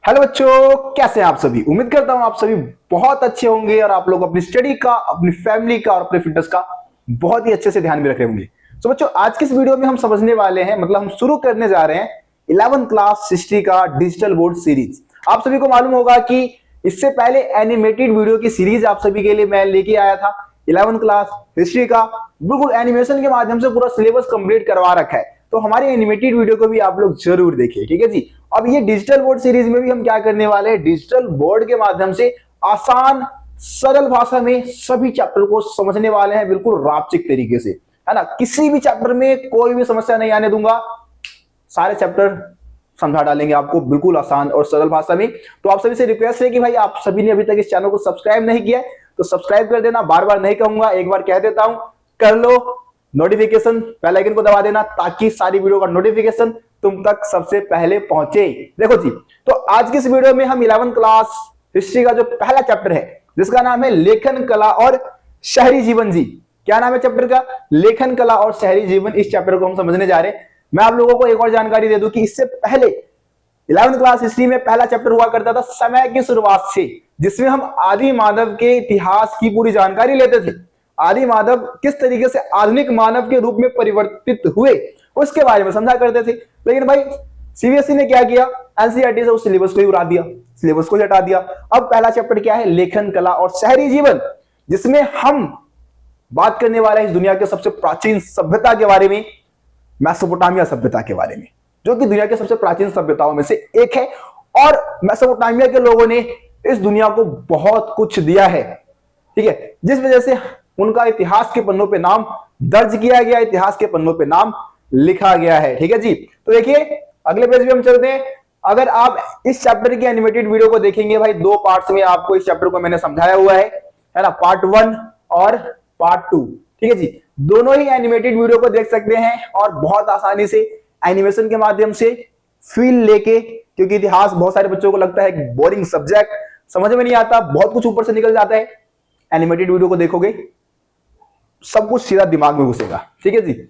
Hello बच्चों, कैसे हैं आप सभी। उम्मीद करता हूं आप सभी बहुत अच्छे होंगे और आप लोग अपनी स्टडी का, अपनी फैमिली का और अपने फिटनेस का बहुत ही अच्छे से ध्यान भी रख रहे होंगे। तो बच्चों, आज की इस वीडियो में हम समझने वाले हैं, मतलब हम शुरू करने जा रहे हैं 11th क्लास हिस्ट्री का डिजिटल बोर्ड सीरीज। आप सभी को मालूम होगा कि इससे पहले एनिमेटेड वीडियो की सीरीज आप सभी के लिए मैं लेके आया था 11th क्लास हिस्ट्री का। बिल्कुल एनिमेशन के माध्यम से पूरा सिलेबस कंप्लीट करवा रखा है, तो हमारी एनिमेटेड वीडियो को भी आप लोग जरूर देखिए, ठीक है जी। अब ये डिजिटल बोर्ड सीरीज में भी हम क्या करने वाले हैं, डिजिटल बोर्ड के माध्यम से आसान सरल भाषा में सभी चैप्टर को समझने वाले हैं, बिल्कुल रापचिक तरीके से, है ना। किसी भी चैप्टर में कोई भी समस्या नहीं आने दूंगा, सारे चैप्टर समझा डालेंगे आपको बिल्कुल आसान और सरल भाषा में। तो आप सभी से रिक्वेस्ट है कि भाई आप सभी ने अभी तक इस चैनल को सब्सक्राइब नहीं किया है तो सब्सक्राइब कर देना। बार बार नहीं कहूंगा, एक बार कह देता हूं, कर लो। नोटिफिकेशन बेल आइकन को दबा देना ताकि सारी वीडियो का नोटिफिकेशन तुम तक सबसे पहले पहुंचे। देखो जी, तो आज की इस वीडियो में हम 11th क्लास हिस्ट्री का जो पहला चैप्टर है जिसका नाम है लेखन कला और शहरी जीवन जी। क्या नाम है चैप्टर का? लेखन कला और शहरी जीवन। इस चैप्टर को हम समझने जा रहे हैं। मैं आप लोगों को एक और जानकारी दे दूं कि इससे पहले 11th क्लास हिस्ट्री में पहला चैप्टर हुआ करता था समय की शुरुआत से, जिसमें हम आदि मानव के इतिहास की पूरी जानकारी लेते थे। आदि मानव किस तरीके से आधुनिक मानव के रूप में परिवर्तित हुए उसके बारे में समझा करते थे। लेकिन भाई सीबीएसई ने क्या किया, एनसीईआरटी से उस सिलेबस को ही उड़ा दिया, सिलेबस को हटा दिया। अब पहला चैप्टर क्या है, लेखन कला और शहरी जीवन, जिसमें हम बात करने वाले हैं इस दुनिया के सबसे प्राचीन सभ्यता के बारे में, मेसोपोटामिया सभ्यता के बारे में, जो कि दुनिया के सबसे प्राचीन सभ्यताओं में से एक है। और मेसोपोटामिया के लोगों ने इस दुनिया को बहुत कुछ दिया है, ठीक है, जिस वजह से उनका इतिहास के पन्नों पे नाम दर्ज किया गया, इतिहास के पन्नों पे नाम लिखा गया है, ठीक है जी। तो देखिए अगले पेज पे हम चलते हैं। अगर आप इस चैप्टर की एनिमेटेड वीडियो को देखेंगे भाई, दो पार्ट्स में आपको इस चैप्टर को मैंने समझाया हुआ है ना, पार्ट 1 और पार्ट 2, ठीक है जी। दोनों ही एनिमेटेड वीडियो को देख सकते हैं और बहुत आसानी से एनिमेशन के माध्यम से फील लेके, क्योंकि इतिहास बहुत सारे बच्चों को लगता है बोरिंग सब्जेक्ट, समझ में नहीं आता, बहुत कुछ ऊपर से निकल जाता है। एनिमेटेड वीडियो को देखोगे सब कुछ सीधा दिमाग में घुसेगा, ठीक है जी।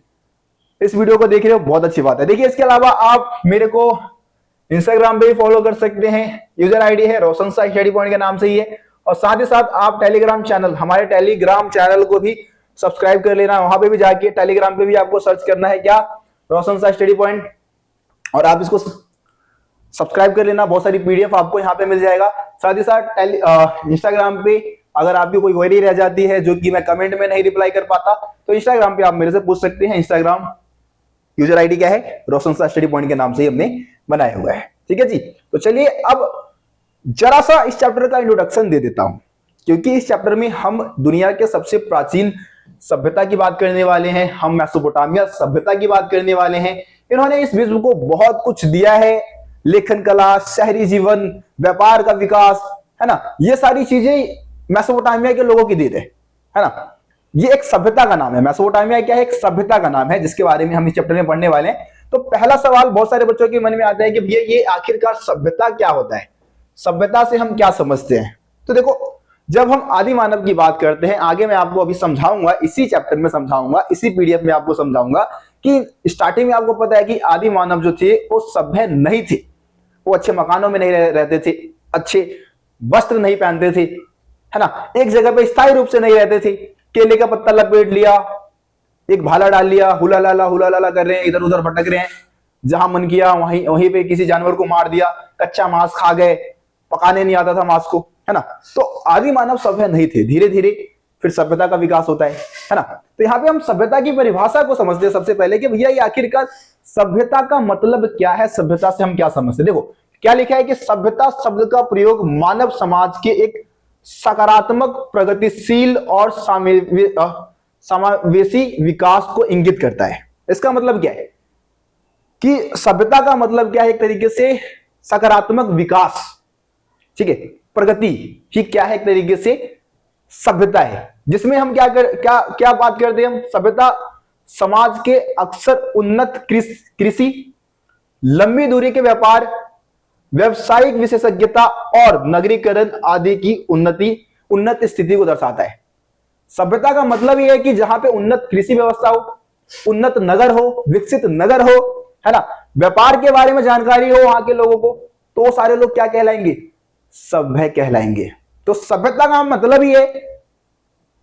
इस वीडियो को देख रहे हो, बहुत अच्छी बात है। देखिए इसके अलावा आप मेरे को इंस्टाग्राम पे भी फॉलो कर सकते हैं, यूजर आईडी है रोशन सा स्टडी पॉइंट के नाम से ही है। और साथ ही साथ आप टेलीग्राम चैनल, हमारे टेलीग्राम चैनल को भी सब्सक्राइब कर लेना। वहां पे भी जाके टेलीग्राम पे भी आपको सर्च करना है क्या, रोशन सा स्टडी पॉइंट, और आप इसको सब्सक्राइब कर लेना। बहुत सारी पीडीएफ आपको यहाँ पे मिल जाएगा। साथ ही साथ इंस्टाग्राम पे अगर आपकी कोई क्वेरी रह जाती है जो कि मैं कमेंट में नहीं रिप्लाई कर पाता, तो इंस्टाग्राम पे आप मेरे से पूछ सकते हैं। इंस्टाग्राम यूजर आईडी क्या है, रोशन सा स्टडी पॉइंट के नाम से ही हमने बनाया हुआ है, ठीक है जी। तो चलिए अब जरा सा इस चैप्टर का इंट्रोडक्शन दे देता हूं, क्योंकि इस चैप्टर में हम दुनिया के सबसे प्राचीन सभ्यता की बात करने वाले हैं। हम मेसोपोटामिया सभ्यता की बात करने वाले हैं। इन्होंने इस विश्व को बहुत कुछ दिया है, लेखन कला, शहरी जीवन, व्यापार का विकास, है ना, ये सारी चीजें मेसोपोटामिया के लोगों की देन है ना। ये एक सभ्यता का नाम है। मेसोपोटामिया क्या है, एक सभ्यता का नाम है, जिसके बारे में हम इस चैप्टर में पढ़ने वाले हैं। तो पहला सवाल बहुत सारे बच्चों के मन में आता है कि भैया ये आखिरकार सभ्यता क्या होता है, सभ्यता से हम क्या समझते हैं। तो देखो, जब हम आदि मानव की बात करते हैं, आगे मैं आपको अभी समझाऊंगा, इसी चैप्टर में समझाऊंगा, इसी पीडीएफ में आपको समझाऊंगा कि स्टार्टिंग में आपको पता है कि आदि मानव जो थे वो सभ्य नहीं थे। वो अच्छे मकानों में नहीं रहते थे, अच्छे वस्त्र नहीं पहनते थे, है ना, एक जगह पे स्थायी रूप से नहीं रहते थे। केले का पत्ता लपेट लिया, एक भाला डाल लिया, हुला लाला कर रहे हैं, इधर उधर भटक रहे हैं, जहां मन किया वहीं पे किसी जानवर को मार दिया, कच्चा मांस खा गए, पकाने नहीं आता था मांस को, है ना। तो आदि मानव सभ्य नहीं थे। धीरे धीरे फिर सभ्यता का विकास होता है ना। तो यहाँ पे हम सभ्यता की परिभाषा को समझते हैं सबसे पहले कि भैया ये आखिरकार सभ्यता का मतलब क्या है, सभ्यता से हम क्या समझते हैं। देखो क्या लिखा है कि सभ्यता शब्द का प्रयोग मानव समाज के एक सकारात्मक, प्रगतिशील और समावेशी विकास को इंगित करता है। इसका मतलब क्या है कि सभ्यता का मतलब क्या है, एक तरीके से सकारात्मक विकास, ठीक है, प्रगति ही क्या है, एक तरीके से सभ्यता है, जिसमें हम क्या बात करते हैं हम। सभ्यता समाज के अक्सर उन्नत कृषि, लंबी दूरी के व्यापार, व्यवसायिक विशेषज्ञता और नगरीकरण आदि की उन्नत स्थिति को दर्शाता है। सभ्यता का मतलब यह है कि जहां पे उन्नत कृषि व्यवस्था हो, उन्नत नगर हो, विकसित नगर हो, है ना, व्यापार के बारे में जानकारी हो वहां के लोगों को, तो तो सारे लोग क्या कहलाएंगे? सभ्य कहलाएंगे। तो सभ्यता का मतलब ही है,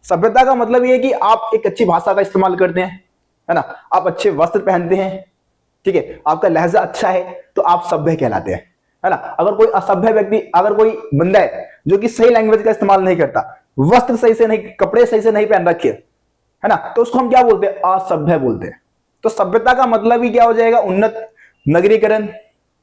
सभ्यता का मतलब ये है कि आप एक अच्छी भाषा का इस्तेमाल करते हैं, है ना, आप अच्छे वस्त्र पहनते हैं, ठीक है, आपका लहजा अच्छा है, तो आप सभ्य कहलाते हैं, है ना। अगर कोई असभ्य व्यक्ति, अगर कोई बंदा है जो कि सही लैंग्वेज का इस्तेमाल नहीं करता, वस्त्र सही से नहीं, कपड़े सही से नहीं पहन रखे, है ना, तो उसको हम क्या बोलते हैं? असभ्य बोलते हैं। तो सभ्यता का मतलब ही क्या हो जाएगा? उन्नत नगरीकरण,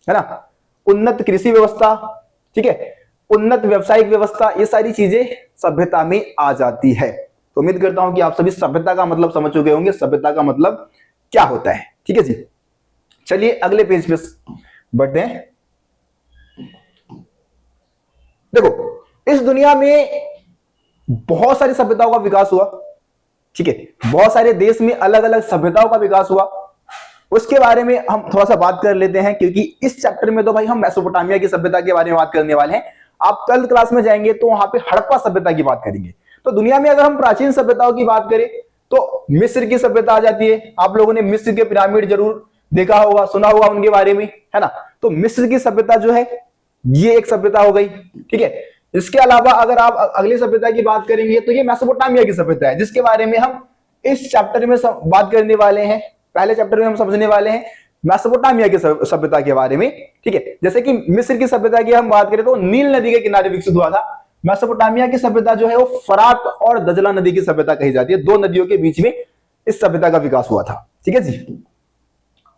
है ना, उन्नत कृषि व्यवस्था, ठीक है, उन्नत व्यावसायिक व्यवस्था, ये सारी चीजें सभ्यता में आ जाती है। तो उम्मीद करता हूं कि आप सभी सभ्यता का मतलब समझ चुके होंगे, सभ्यता का मतलब क्या होता है। ठीक है जी, चलिए अगले पेज पे बढ़ते हैं। देखो, इस दुनिया में बहुत सारी सभ्यताओं का विकास हुआ, ठीक है, बहुत सारे देश में अलग अलग सभ्यताओं का विकास हुआ। उसके बारे में हम थोड़ा सा बात कर लेते हैं, क्योंकि इस चैप्टर में तो भाई हम मेसोपोटामिया की सभ्यता के बारे में बात करने वाले हैं। आप कल क्लास में जाएंगे तो वहां पे हड़प्पा सभ्यता की बात करेंगे। तो दुनिया में अगर हम प्राचीन सभ्यताओं की बात करें तो मिस्र की सभ्यता आ जाती है। आप लोगों ने मिस्र के पिरामिड जरूर देखा होगा, सुना होगा उनके बारे में, है ना। तो मिस्र की सभ्यता जो है ये एक सभ्यता हो गई, ठीक है। इसके अलावा अगर आप अगली सभ्यता की बात करेंगे तो ये मेसोपोटामिया की सभ्यता है, जिसके बारे में हम इस चैप्टर में बात करने वाले हैं। पहले चैप्टर में हम समझने वाले हैं मेसोपोटामिया की सभ्यता के बारे में, ठीक है। जैसे कि मिस्र की सभ्यता की हम बात करें तो नील नदी के किनारे विकसित हुआ था। मेसोपोटामिया की सभ्यता जो है वो फरात और दजला नदी की सभ्यता कही जाती है। दो नदियों के बीच में इस सभ्यता का विकास हुआ था, ठीक है जी।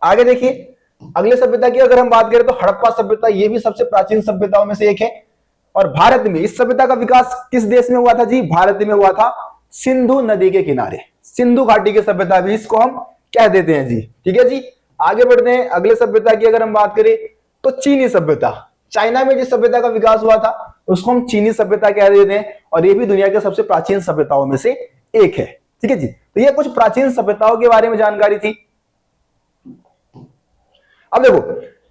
आगे देखिए, अगले सभ्यता की अगर हम बात करें तो हड़प्पा सभ्यता, ये भी सबसे प्राचीन सभ्यताओं में से एक है। और भारत में इस सभ्यता का विकास किस देश में हुआ था जी? भारत में हुआ था, सिंधु नदी के किनारे, सिंधु घाटी की सभ्यता भी इसको हम कह देते हैं जी, ठीक है जी। आगे बढ़ते हैं, अगले सभ्यता की अगर हम बात करें तो चीनी सभ्यता, चाइना में जिस सभ्यता का विकास हुआ था उसको हम चीनी सभ्यता कह देते हैं, और ये भी दुनिया के सबसे प्राचीन सभ्यताओं में से एक है, ठीक है जी। तो ये कुछ प्राचीन सभ्यताओं के बारे में जानकारी थी। अब देखो,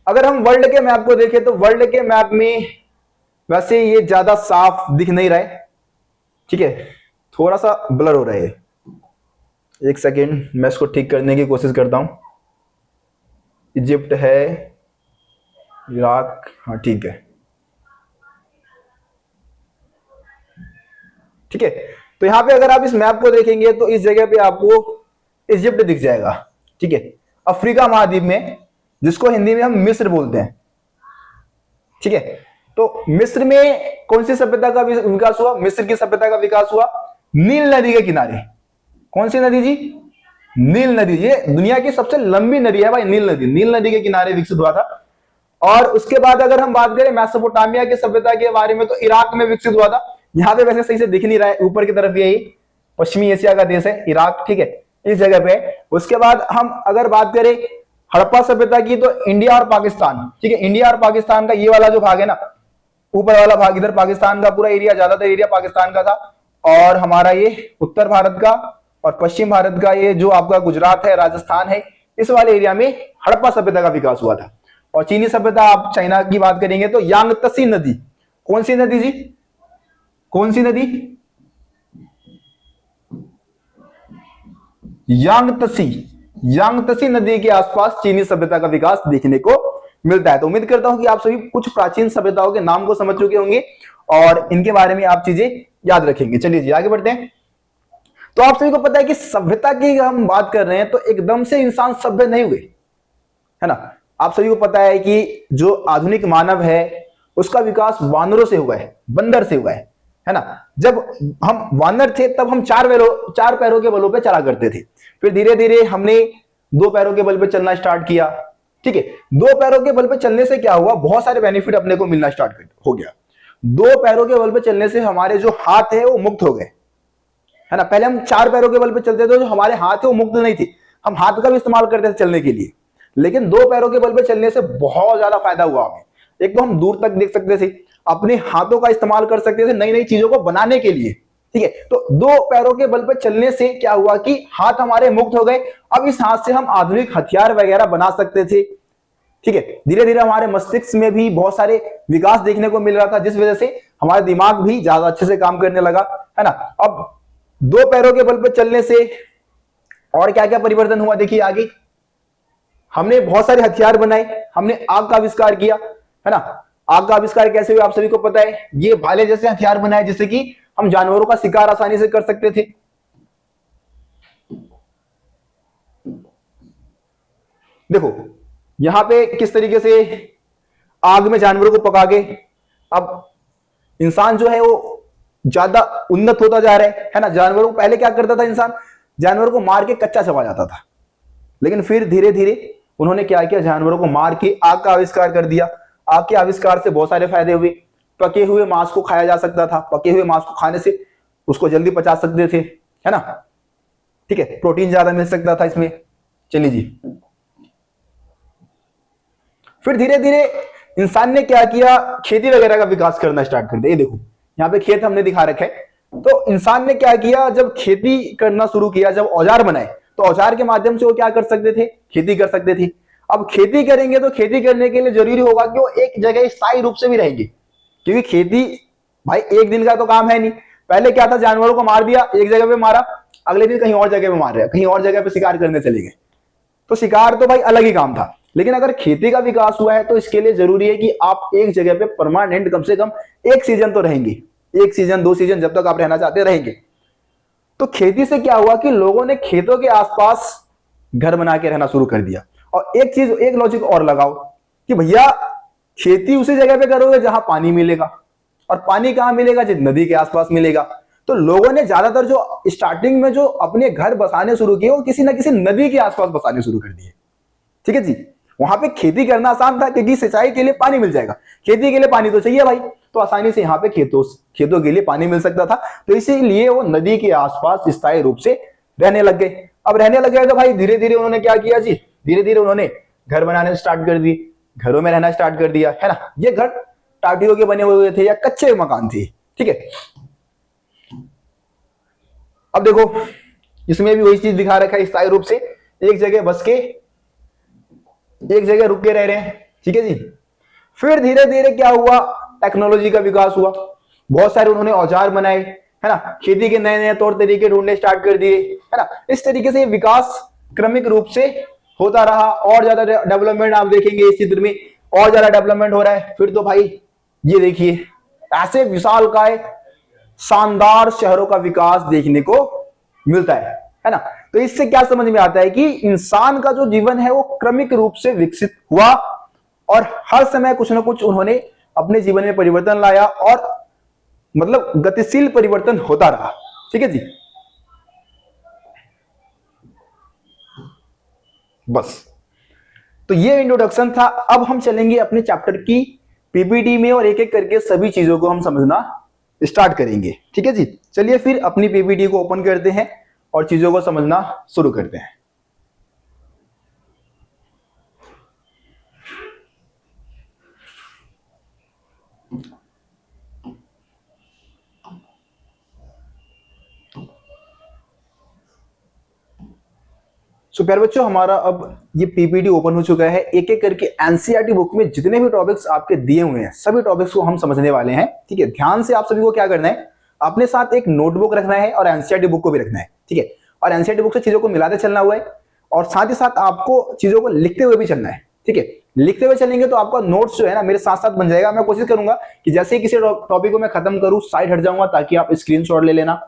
अगर हम वर्ल्ड के मैप को देखें तो वर्ल्ड के मैप में वैसे ये ज्यादा साफ दिख नहीं रहा है, ठीक है, थोड़ा सा ब्लर हो रहा है। एक सेकेंड, मैं इसको ठीक करने की कोशिश करता हूं। इजिप्ट है, इराक, हाँ ठीक है, ठीक है। तो यहां पे अगर आप इस मैप को देखेंगे तो इस जगह पे आपको इजिप्ट दिख जाएगा, ठीक है, अफ्रीका महाद्वीप में, जिसको हिंदी में हम मिस्र बोलते हैं, ठीक है। तो मिस्र में कौन सी सभ्यता का विकास हुआ? मिस्र की सभ्यता का विकास हुआ नील नदी के किनारे। कौन सी नदी जी? नील नदी। ये दुनिया की सबसे लंबी नदी है भाई, नील नदी। नील नदी के किनारे विकसित हुआ था। और उसके बाद अगर हम बात करें मेसोपोटामिया की सभ्यता के बारे में तो इराक में विकसित हुआ था। यहाँ पे वैसे सही से दिख नहीं रहा है, ऊपर की तरफ यही पश्चिमी एशिया का देश है इराक, ठीक है, इस जगह पे। उसके बाद हम अगर बात करें हड़प्पा सभ्यता की तो इंडिया और पाकिस्तान, ठीक है, इंडिया और पाकिस्तान का ये वाला जो भाग है ना, ऊपर वाला भाग, इधर पाकिस्तान का पूरा एरिया, ज्यादातर एरिया पाकिस्तान का था, और हमारा ये उत्तर भारत का और पश्चिम भारत का ये जो आपका गुजरात है, राजस्थान है, इस वाले एरिया में हड़प्पा सभ्यता का विकास हुआ था। और चीनी सभ्यता, आप चाइना की बात करेंगे तो यांगत्सी नदी। कौन सी नदी जी? कौन सी नदी? यांगत्सी। यांगत्सी नदी के आसपास चीनी सभ्यता का विकास देखने को मिलता है। तो उम्मीद करता हूं कि आप सभी कुछ प्राचीन सभ्यताओं के नाम को समझ चुके होंगे और इनके बारे में आप चीजें याद रखेंगे। चलिए जी आगे बढ़ते हैं। तो आप सभी को पता है कि सभ्यता की हम बात कर रहे हैं तो एकदम से इंसान सभ्य नहीं हुए, है ना। आप सभी को पता है कि जो आधुनिक मानव है उसका विकास वानरों से हुआ है, बंदर से हुआ है ना। जब हम वानर थे तब हम चार पैरों के बलों पे चला करते थे। फिर धीरे धीरे हमने दो पैरों के बल पे चलना स्टार्ट किया, ठीक है। दो पैरों के बल पे चलने से क्या हुआ? बहुत सारे बेनिफिट अपने को मिलना स्टार्ट हो गया। दो पैरों के बल पे चलने से हमारे जो हाथ है वो मुक्त हो गए, है ना। पहले हम चार पैरों के बल पे चलते थे, जो हमारे हाथ है वो मुक्त नहीं थे, हम हाथ का भी इस्तेमाल करते थे चलने के लिए। लेकिन दो पैरों के बल पे चलने से बहुत ज्यादा फायदा हुआ हमें। एक तो हम दूर तक देख सकते थे, अपने हाथों का इस्तेमाल कर सकते थे नई नई चीजों को बनाने के लिए, ठीक है। तो दो पैरों के बल पे चलने से क्या हुआ कि हाथ हमारे मुक्त हो गए। अब इस हाथ से हम आधुनिक हथियार वगैरह बना सकते थे, ठीक है। धीरे धीरे हमारे मस्तिष्क में भी बहुत सारे विकास देखने को मिल रहा था, जिस वजह से हमारा दिमाग भी ज्यादा अच्छे से काम करने लगा, है ना। अब दो पैरों के बल पर चलने से और क्या क्या परिवर्तन हुआ देखिए आगे। हमने बहुत सारे हथियार बनाए, हमने आग का आविष्कार किया, है ना। आग का आविष्कार कैसे हुआ आप सभी को पता है। ये भाले जैसे हथियार बनाए जिससे कि हम जानवरों का शिकार आसानी से कर सकते थे। देखो यहां पे किस तरीके से आग में जानवरों को पका के अब इंसान जो है वो ज्यादा उन्नत होता जा रहा है ना। जानवरों को पहले क्या करता था इंसान, जानवरों को मार के कच्चा चबा जाता था, लेकिन फिर धीरे धीरे उन्होंने क्या किया, जानवरों को मार के आग का आविष्कार कर दिया। आग के आविष्कार से बहुत सारे फायदे हुए। पके हुए मांस को खाया जा सकता था, पके हुए मांस को खाने से उसको जल्दी पचा सकते थे, है ना। ठीक है, प्रोटीन ज्यादा मिल सकता था इसमें। चलिए जी, फिर धीरे धीरे इंसान ने क्या किया, खेती वगैरह का विकास करना स्टार्ट कर दिया। ये देखो यहाँ पे खेत हमने दिखा रखे हैं। तो इंसान ने क्या किया, जब खेती करना शुरू किया, जब औजार बनाए, तो औजार के माध्यम से वो क्या कर सकते थे, खेती कर सकते थे। अब खेती करेंगे तो खेती करने के लिए जरूरी होगा कि वो एक जगह स्थायी रूप से भी रहेंगे, क्योंकि खेती भाई एक दिन का तो काम है नहीं। पहले क्या था, जानवरों को मार दिया, एक जगह पे मारा, अगले दिन कहीं और जगह पे मार रहे, कहीं और जगह पे शिकार करने चले गए। तो शिकार तो भाई अलग ही काम था। लेकिन अगर खेती का विकास हुआ है तो इसके लिए जरूरी है कि आप एक जगह पे परमानेंट कम से कम एक सीजन तो रहेंगे, एक सीजन 2 सीजन जब तक आप रहना चाहते रहेंगे। तो खेती से क्या हुआ कि लोगों ने खेतों के आसपास घर बना के रहना शुरू कर दिया। और एक चीज, एक लॉजिक और लगाओ कि भैया खेती उसी जगह पे करोगे जहां पानी मिलेगा, और पानी कहां मिलेगा, जिस नदी के आसपास मिलेगा। तो लोगों ने ज्यादातर जो स्टार्टिंग में जो अपने घर बसाने शुरू किए वो किसी ना किसी नदी के आसपास बसाने शुरू कर दिए। ठीक है जी, वहां पे खेती करना आसान था क्योंकि सिंचाई के लिए पानी मिल जाएगा। खेती के लिए पानी तो चाहिए भाई, तो आसानी से यहाँ पे खेतों के लिए पानी मिल सकता था। तो इसीलिए वो नदी के आसपास स्थायी रूप से रहने लग गए। अब रहने लग गए तो भाई धीरे धीरे उन्होंने क्या किया जी, धीरे धीरे उन्होंने घर बनाने स्टार्ट कर दी, घरों में रहना स्टार्ट कर दिया, है ना। ये घर टाटियों के बने हुए थे या कच्चे मकान थे। ठीक है, अब देखो इसमें भी वही चीज दिखा रखा है, स्थायी रूप से एक जगह बस के एक जगह रुक के रह रहे हैं। ठीक है जी, फिर धीरे धीरे क्या हुआ, टेक्नोलॉजी का विकास हुआ, बहुत सारे उन्होंने औजार बनाए, है ना। खेती के नए नए तौर तरीके ढूंढने स्टार्ट कर दिए, है ना। इस तरीके से विकास क्रमिक रूप से होता रहा। और ज्यादा डेवलपमेंट आप देखेंगे इस चित्र में, और ज्यादा डेवलपमेंट हो रहा है। फिर तो भाई ये देखिए ऐसे विशालकाय शानदार शहरों का विकास देखने को मिलता है ना। तो इससे क्या समझ में आता है कि इंसान का जो जीवन है वो क्रमिक रूप से विकसित हुआ, और हर समय कुछ ना कुछ उन्होंने अपने जीवन में परिवर्तन लाया, और मतलब गतिशील परिवर्तन होता रहा। ठीक है जी, बस तो ये इंट्रोडक्शन था। अब हम चलेंगे अपने चैप्टर की पीपीटी में और एक एक करके सभी चीजों को हम समझना स्टार्ट करेंगे। ठीक है जी, चलिए फिर अपनी पीपीटी को ओपन करते हैं और चीजों को समझना शुरू करते हैं। सो प्यारे बच्चों, हमारा अब ये पीपीटी ओपन हो चुका है। एक एक करके एनसीईआरटी बुक में जितने भी टॉपिक्स आपके दिए हुए हैं सभी टॉपिक्स को हम समझने वाले हैं। ठीक है, ध्यान से आप सभी को क्या करना है, अपने साथ एक नोटबुक रखना है और एनसीईआरटी बुक को भी रखना है। ठीक है, और एनसीईआरटी बुक से चीजों को मिलाते चलना हुआ है, और साथ ही साथ आपको चीजों को लिखते हुए भी चलना है। ठीक है, लिखते हुए चलेंगे तो आपका नोट्स जो है ना मेरे साथ साथ बन जाएगा। मैं कोशिश करूंगा कि जैसे ही किसी टॉपिक को मैं खत्म करूं साइड हट जाऊंगा, ताकि आप स्क्रीनशॉट ले लेना,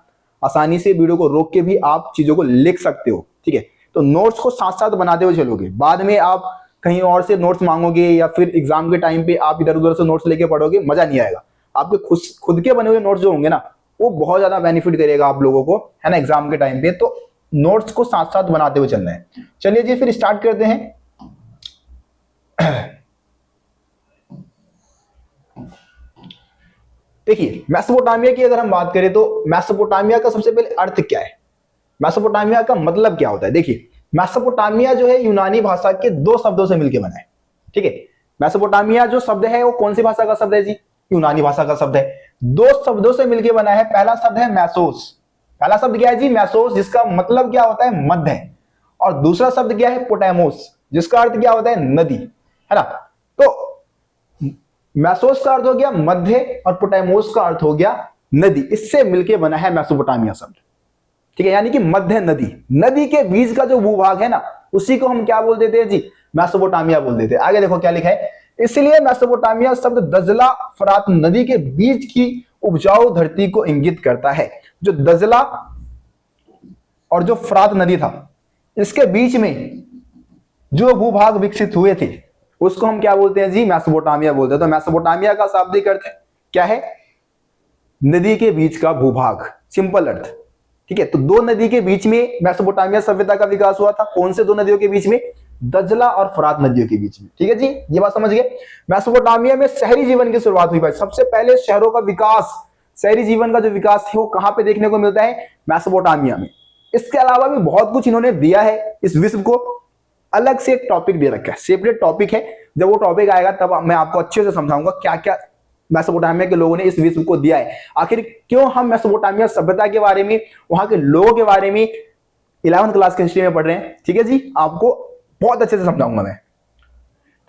आसानी से वीडियो को रोक के भी आप चीजों को लिख सकते हो। ठीक है, तो नोट्स को साथ साथ बनाते हुए चलोगे, बाद में आप कहीं और से नोट्स मांगोगे या फिर एग्जाम के टाइम पे आप इधर उधर से नोट्स लेके पढ़ोगे, मजा नहीं आएगा। आपके खुद के बने हुए नोट्स जो होंगे ना वो बहुत ज्यादा बेनिफिट करेगा आप लोगों को, है ना, एग्जाम के टाइम पे। तो नोट्स को साथ साथ बनाते हुए चलना है। चलिए जी फिर स्टार्ट करते हैं। देखिए मेसोपोटामिया की अगर हम बात करें तो मेसोपोटामिया का सबसे पहले अर्थ क्या है, मेसोपोटामिया का मतलब क्या होता है। देखिए मेसोपोटामिया जो है यूनानी भाषा के 2 शब्दों से मिलकर बना है। ठीक है, मेसोपोटामिया जो शब्द है वो कौन सी भाषा का शब्द है जी, यूनानी भाषा का शब्द है। 2 शब्दों से मिलकर बना है। पहला शब्द है मैसोस, पहला शब्द क्या है जी, मैसोस, जिसका मतलब क्या होता है, मध्य। और दूसरा शब्द क्या है, पोटामोस, जिसका अर्थ क्या होता है, नदी, है ना। तो मैसोस का अर्थ हो गया मध्य और पोटामोस का अर्थ हो गया नदी, इससे मिलकर बना है मेसोपोटामिया शब्द। ठीक है, यानी कि मध्य नदी, नदी के बीच का जो भूभाग है ना उसी को हम क्या बोल देते हैं जी, मेसोपोटामिया बोल देते हैं। आगे देखो क्या लिखा है, इसलिए मेसोपोटामिया शब्द दजला फरात नदी के बीच की उपजाऊ धरती को इंगित करता है। जो दजला और जो फरात नदी था, इसके बीच में जो भूभाग विकसित हुए थे उसको हम क्या बोलते हैं जी? मेसोपोटामिया बोलते हैं। तो मेसोपोटामिया का शाब्दिक अर्थ क्या है? नदी के बीच का भूभाग, सिंपल अर्थ। ठीक है, तो दो नदी के बीच में मेसोपोटामिया सभ्यता का विकास हुआ था। कौन से दो नदियों के बीच में? दजला और फरात नदियों के बीच में। ठीक है जी, ये बात समझ गए। मेसोपोटामिया में शहरी जीवन की शुरुआत हुई भाई। सबसे पहले शहरों का विकास, शहरी जीवन का जो विकास है वो कहां पे देखने को मिलता है? मेसोपोटामिया में। इसके अलावा भी बहुत कुछ इन्होंने दिया है इस विश्व को। अलग से एक टॉपिक दे रखा है, सेपरेट टॉपिक है। जब वो टॉपिक आएगा तब मैं आपको अच्छे से समझाऊंगा क्या क्या मेसोपोटामिया के लोगों ने इस विश्व को दिया है। आखिर क्यों हम मेसोपोटामिया सभ्यता के बारे में, वहां के लोगों के बारे में 11वीं क्लास के हिस्ट्री में पढ़ रहे हैं। ठीक है जी, आपको बहुत अच्छे से समझाऊंगा मैं।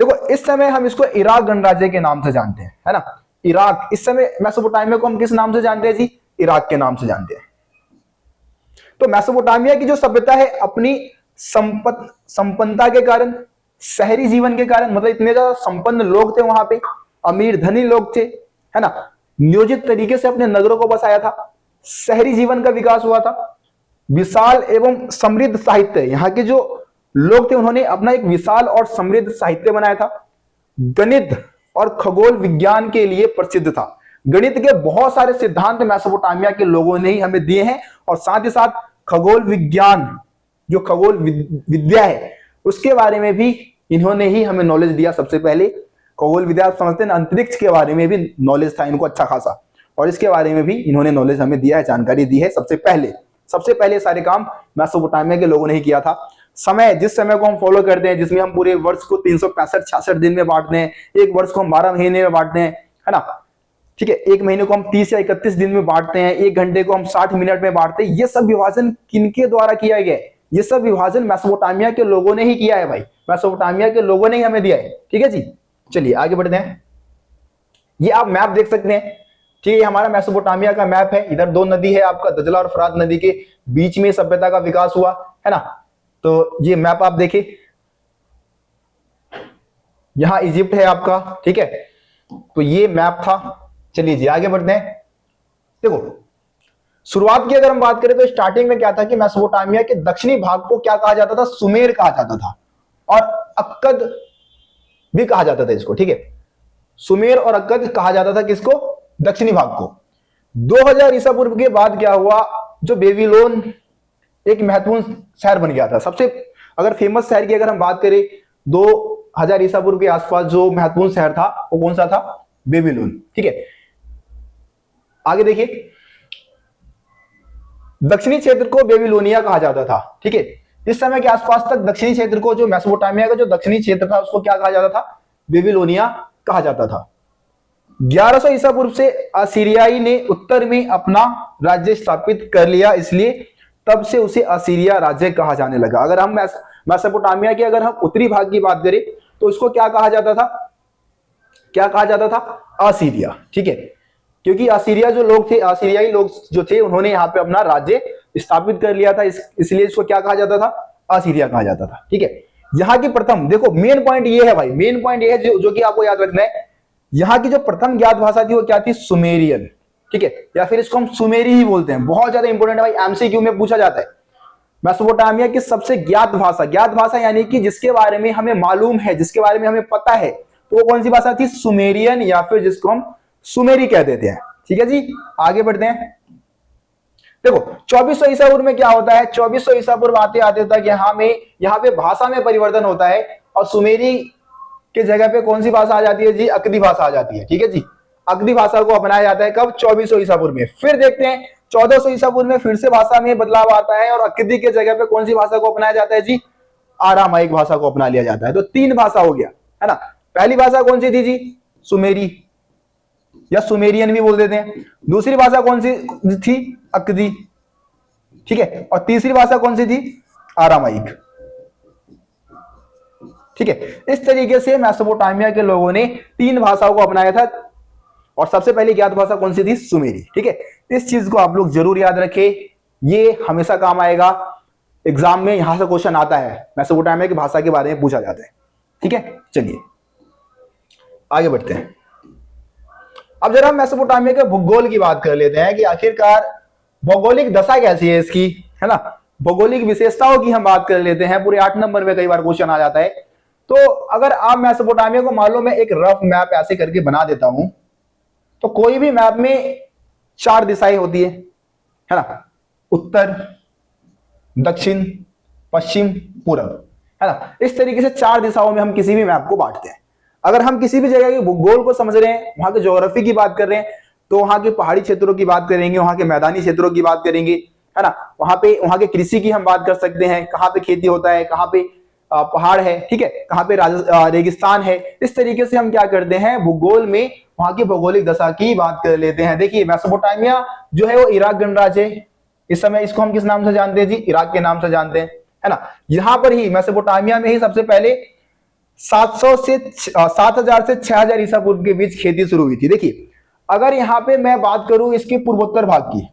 देखो, इस समय हम इसको इराक गणराज्य के नाम से जानते हैं, है ना? इराक, इस समय मेसोपोटामिया को हम किस नाम से जानते हैं जी? इराक के नाम से जानते हैं। तो मेसोपोटामिया की जो सभ्यता है, अपनी संपन्नता के कारण, शहरी जीवन के कारण, मतलब इतने ज्यादा संपन्न लोग थे वहां पे, अमीर धनी लोग थे, है ना? नियोजित तरीके से अपने नगरों को बसाया था, शहरी जीवन का विकास हुआ था, विशाल एवं समृद्ध साहित्य, यहाँ के जो लोग थे उन्होंने अपना एक विशाल और समृद्ध साहित्य बनाया था। गणित और खगोल विज्ञान के लिए प्रसिद्ध था। गणित के बहुत सारे सिद्धांत मेसोपोटामिया के लोगों ने ही हमें दिए हैं, और साथ ही साथ खगोल विज्ञान, जो खगोल विद्या है, उसके बारे में भी इन्होंने ही हमें नॉलेज दिया। सबसे पहले खगोल विद्या, आप समझते हैं, अंतरिक्ष के बारे में भी नॉलेज था इनको अच्छा खासा, और इसके बारे में भी इन्होंने नॉलेज हमें दिया है, जानकारी दी है। सबसे पहले सारे काम मेसोपोटामिया के लोगों ने ही किया था। समय, जिस समय को हम फॉलो करते हैं, जिसमें हम पूरे वर्ष को 365-66 दिन में बांटते हैं, एक वर्ष को हम 12 महीने में बांटते हैं, है ना? ठीक है, एक महीने को हम 30 या 31 दिन में बांटते हैं, एक घंटे को हम 60 मिनट में बांटते हैं। ये सब विभाजन किनके द्वारा किया गया है? ये सब विभाजन मेसोपोटामिया के लोगों ने ही किया है भाई। मेसोपोटामिया के लोगों ने ही हमें दिया है। ठीक है जी, चलिए आगे बढ़ते हैं। ये आप मैप देख सकते हैं। ठीक है, हमारा मेसोपोटामिया का मैप है। इधर दो नदी है आपका, दजला और फरात नदी के बीच में सभ्यता का विकास हुआ, है ना? तो ये मैप आप देखिए, यहां इजिप्ट है आपका। ठीक है, तो ये मैप था। चलिए जी आगे बढ़ते हैं। देखो, शुरुआत की अगर हम बात करें तो स्टार्टिंग में क्या था कि मेसोपोटामिया के दक्षिणी भाग को क्या कहा जाता था? सुमेर कहा जाता था, और अक्कद भी कहा जाता था इसको। ठीक है, सुमेर और अक्कद कहा जाता था किसको? दक्षिणी भाग को। 2000 ईसा पूर्व के बाद क्या हुआ? जो बेबीलोन एक महत्वपूर्ण शहर बन गया था। सबसे अगर फेमस शहर की अगर हम बात करें 2000 ईसा पूर्व के आसपास जो महत्वपूर्ण शहर था वो कौन सा था? बेबीलोन। ठीक है, आगे देखिए, दक्षिणी क्षेत्र को बेबीलोनिया कहा जाता था। ठीक है, इस समय के आसपास तक दक्षिणी क्षेत्र को, जो मेसोपोटामिया का जो दक्षिणी क्षेत्र था, उसको क्या कहा जाता था? बेबीलोनिया कहा जाता था। 1100 ईसा पूर्व से असीरियाई ने उत्तर में अपना राज्य स्थापित कर लिया, इसलिए तब से उसे असीरिया राज्य कहा जाने लगा। अगर हम मेसोपोटामिया के अगर हम उत्तरी भाग की बात करें तो इसको क्या कहा जाता था? क्या कहा जाता था? असीरिया। ठीक है, क्योंकि असीरिया जो लोग थे, असीरियाई लोग जो थे, उन्होंने यहाँ पे अपना राज्य स्थापित कर लिया था, इसलिए इसको क्या कहा जाता था? असीरिया कहा जाता था। ठीक है, यहाँ की प्रथम, देखो मेन पॉइंट ये है भाई, मेन पॉइंट ये है जो कि आपको याद रखना है। यहाँ की जो प्रथम ज्ञात भाषा थी वो क्या थी? सुमेरियन। ठीक है, या फिर इसको हम सुमेरी ही बोलते हैं। बहुत ज्यादा इंपॉर्टेंट है भाई, एमसीक्यू में पूछा जाता है। मेसोपोटामिया की सबसे ज्ञात भाषा यानी कि जिसके बारे में हमें मालूम है, जिसके बारे में हमें पता है, तो वो कौन सी भाषा थी? सुमेरियन, या फिर जिसको हम सुमेरी कह देते हैं। ठीक है जी, आगे बढ़ते हैं। देखो 2400 ईसा पूर्व में क्या होता है? 2400 ईसा पूर्व आते आते तक यहाँ पे भाषा में परिवर्तन होता है, और सुमेरी के जगह पे कौन सी भाषा आ जाती है जी? अकदी भाषा आ जाती है। ठीक है जी, अकदी भाषा को अपनाया जाता है कब? 2400 ईसा पूर्व में। फिर देखते हैं 1400 ईसा पूर्व में फिर से भाषा में बदलाव आता है, और अकदी के जगह पे कौन सी भाषा को अपनाया जाता है जी? आरामाइक भाषा को अपना लिया जाता है। तो 3 भाषा हो गया, है ना? पहली भाषा कौन सी थी जी? सुमेरी, या सुमेरियन भी बोल देते हैं। दूसरी भाषा कौन सी थी? अकदी। ठीक है, और तीसरी भाषा कौन सी थी? आरामाइक। ठीक है, इस तरीके से मेसोपोटामिया के लोगों ने 3 भाषाओं को अपनाया था, और सबसे पहली ज्ञात भाषा कौन सी थी? सुमेरी। ठीक है, इस चीज को आप लोग जरूर याद रखें, ये हमेशा काम आएगा। एग्जाम में यहां से क्वेश्चन आता है, मेसोपोटामिया की भाषा के बारे में पूछा जाता है। ठीक है, चलिए आगे बढ़ते हैं। अब जरा हम मेसोपोटामिया के भूगोल की बात कर लेते हैं कि आखिरकार भौगोलिक दशा कैसी है इसकी, है ना। भौगोलिक विशेषताओं की हम बात कर लेते हैं। पूरे 8 नंबर में कई बार क्वेश्चन आ जाता है। तो अगर आप मेसोपोटामिया को मान लो मैं एक रफ मैप ऐसे करके बना देता हूं, तो कोई भी मैप में 4 दिशाएं होती है ना। उत्तर, दक्षिण, पश्चिम, पूर्व, है ना। इस तरीके से 4 दिशाओं में हम किसी भी मैप को बांटते हैं। अगर हम किसी भी जगह के भूगोल को समझ रहे हैं, वहां के ज्योग्राफी की बात कर रहे हैं, तो वहां के पहाड़ी क्षेत्रों की बात करेंगे, वहां के मैदानी क्षेत्रों की बात करेंगे, है ना। वहां के कृषि की हम बात कर सकते हैं, कहाँ पे खेती होता है, कहाँ पे पहाड़ है, ठीक है, कहाँ पे रेगिस्तान है। इस तरीके से हम क्या करते हैं, भूगोल में वहां की भौगोलिक दशा की बात कर लेते हैं। देखिए मेसोपोटामिया जो है वो इराक गणराज्य है। इस समय इसको हम किस नाम से जानते हैं जी, इराक के नाम से जानते हैं, है ना। यहां पर ही मेसोपोटामिया में ही सबसे पहले 700 से 7000 से 6000 ईसा पूर्व के बीच खेती शुरू हुई थी। देखिए अगर यहां पे मैं बात करूं इसके पूर्वोत्तर भाग की,